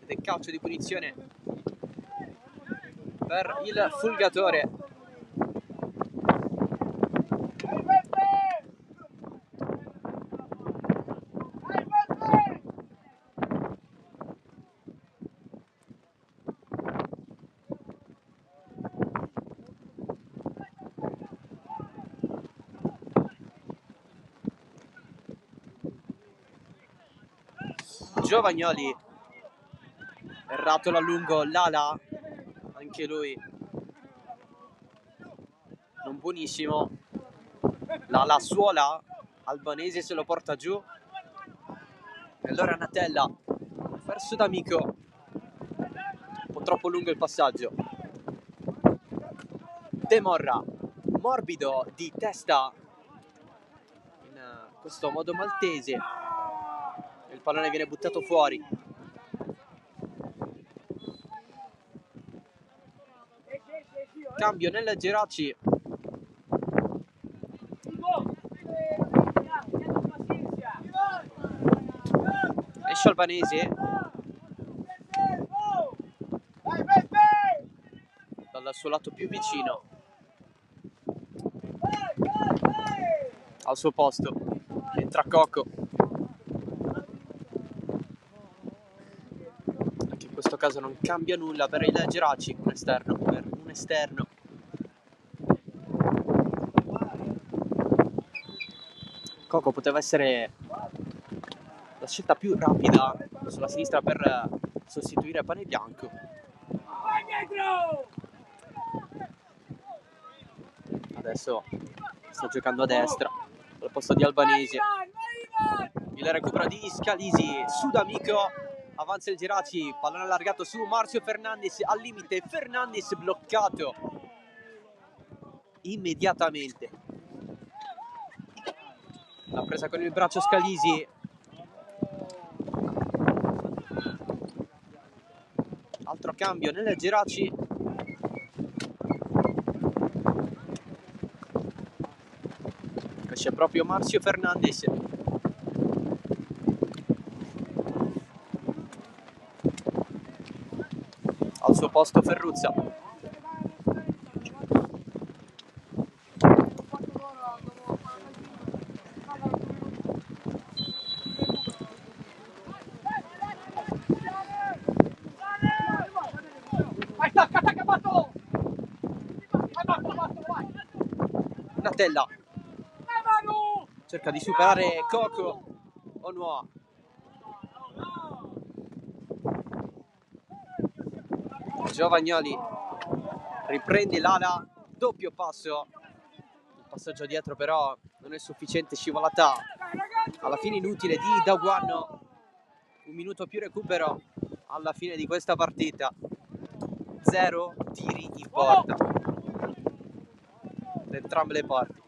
Ed è calcio di punizione per il Fulgatore. Giovagnoli, errato a lungo, Lala, anche lui non buonissimo. Lala suola, Albanese se lo porta giù. E allora Natella verso D'Amico, un po' troppo lungo il passaggio. De Morra, morbido di testa in questo modo maltese. Il pallone viene buttato fuori. Cambio nel Geraci. Esce Albanese dal suo lato più vicino. Al suo posto entra Coco. Anche in questo caso non cambia nulla per il Geraci, un esterno per un esterno. Coco poteva essere la scelta più rapida sulla sinistra per sostituire Pane Bianco. Adesso sta giocando a destra al posto di Albanese. Il recupero di Scalisi su D'Amico, avanza il Geraci, pallone allargato su Marcio Fernandez al limite, Fernandez bloccato immediatamente. La presa con il braccio Scalisi. Altro cambio nel Geraci. Esce proprio Marcio Fernandez. Al suo posto Ferruzza. Natella cerca di superare Coco. Onuoa. Giovagnoli riprende Lala, doppio passo. Il passaggio dietro però non è sufficiente, scivolata alla fine inutile di Daguanno. Un minuto più recupero alla fine di questa partita. 0 tiri in porta da entrambe le parti.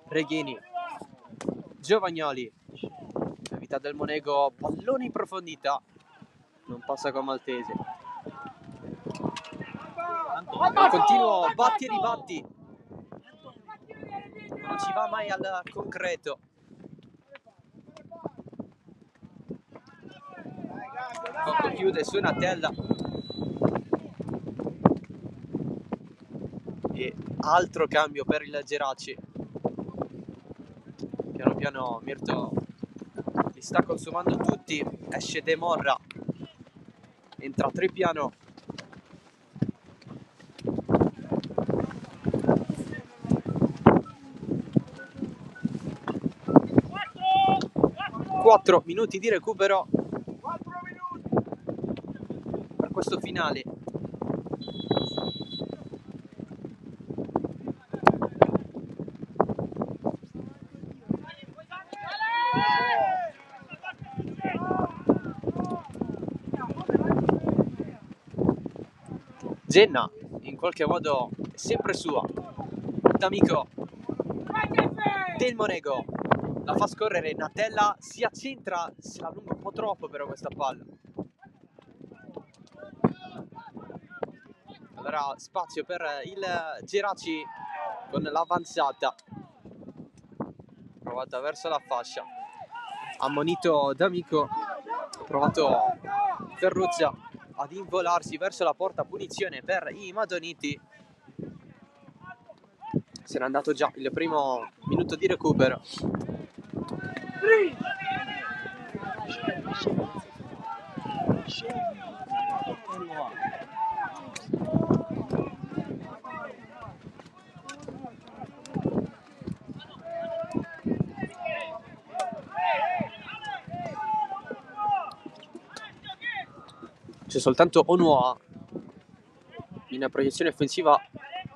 Reghini, Giovagnoli, evita del Monego, pallone in profondità, non passa con Maltese. Un continuo batti e ribatti, non ci va mai al concreto. Coco chiude su Natella e altro cambio per il Geraci. Piano piano Mirto li sta consumando tutti. Esce De Morra, entra Trepiano. Quattro minuti di recupero per questo finale. Genna in qualche modo è sempre sua. D'Amico, Del Monego la fa scorrere, Natella si accentra, se la allunga un po' troppo però questa palla. Allora spazio per il Geraci con l'avanzata provata verso la fascia, ammonito D'Amico, ha provato Ferruzza ad involarsi verso la porta, punizione per i Madoniti. Se n'è andato già il primo minuto di recupero. C'è soltanto Onuoa in proiezione offensiva,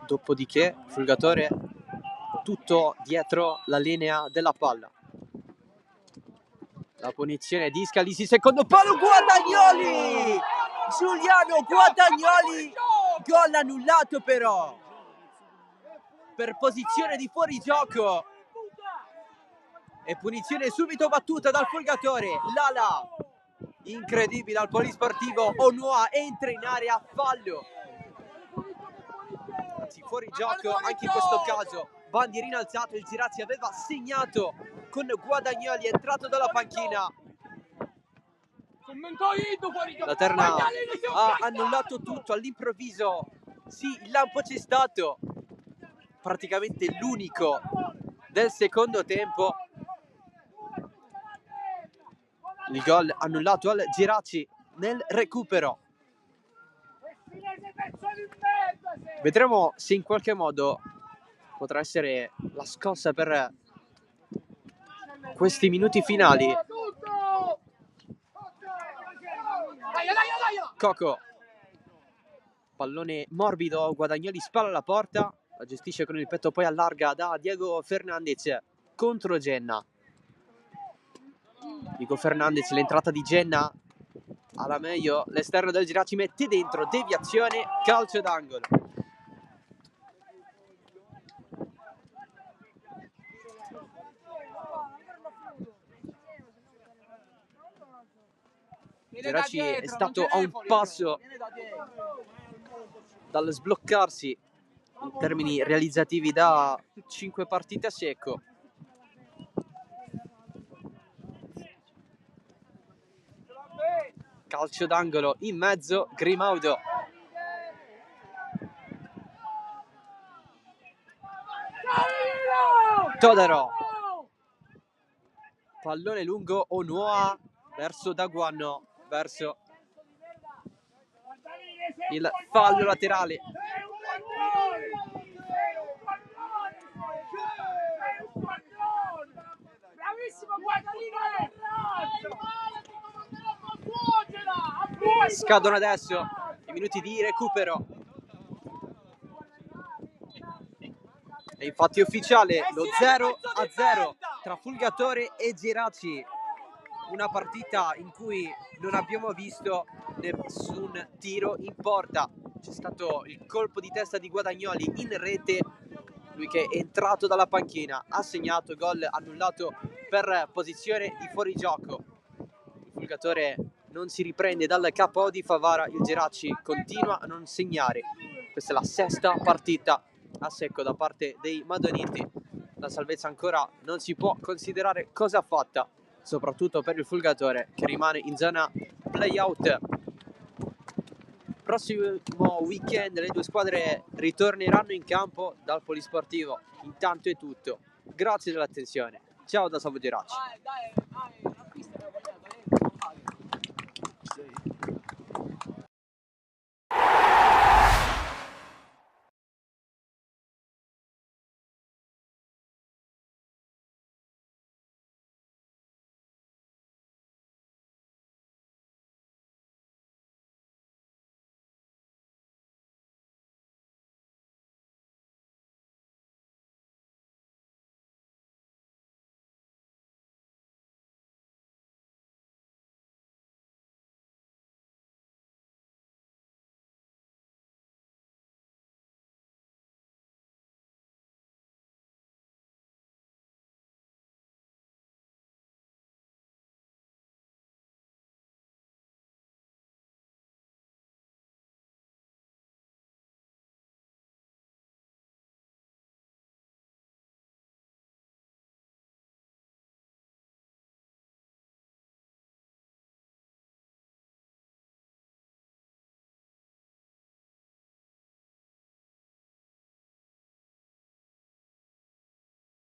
dopodiché Fulgatore tutto dietro la linea della palla. La punizione di Scalisi, secondo palo, Guadagnoli! Giuliano Guadagnoli, gol annullato però per posizione di fuorigioco e punizione subito battuta dal Fulgatore. Lala, incredibile al polisportivo, Onuoa entra in area, fallo, anzi fuori gioco anche in questo caso. Bandierina alzato, il Geraci aveva segnato con Guadagnoli, è entrato dalla panchina. La Terna ha annullato tutto all'improvviso. Sì, il lampo c'è stato, praticamente l'unico del secondo tempo. Il gol annullato al Geraci nel recupero. Vedremo se in qualche modo potrà essere la scossa per questi minuti finali. Coco, pallone morbido, Guadagnoli spalla alla porta, la gestisce con il petto, poi allarga da Diego Fernandez contro Genna. Diego Fernandez, l'entrata di Genna alla meglio, l'esterno del Geraci mette dentro, deviazione, calcio d'angolo. Geraci è stato a un passo dal sbloccarsi in termini realizzativi da 5 partite a secco. Calcio d'angolo in mezzo, Grimaudo. Todaro. Pallone lungo, Onuoa verso Daguanno, verso il fallo laterale. Scadono adesso i minuti di recupero. È infatti ufficiale lo 0-0 tra Fulgatore e Geraci. Una partita in cui non abbiamo visto nessun tiro in porta. C'è stato il colpo di testa di Guadagnoli in rete, lui che è entrato dalla panchina, ha segnato, gol annullato per posizione di fuorigioco. Il Fulgatore non si riprende dal KO di Favara, il Geraci continua a non segnare. Questa è la sesta partita a secco da parte dei Madoniti. La salvezza ancora non si può considerare cosa fatta, soprattutto per il Fulgatore che rimane in zona play-out. Prossimo weekend le due squadre ritorneranno in campo dal polisportivo. Intanto è tutto. Grazie dell'attenzione. Ciao da Salvo Geraci.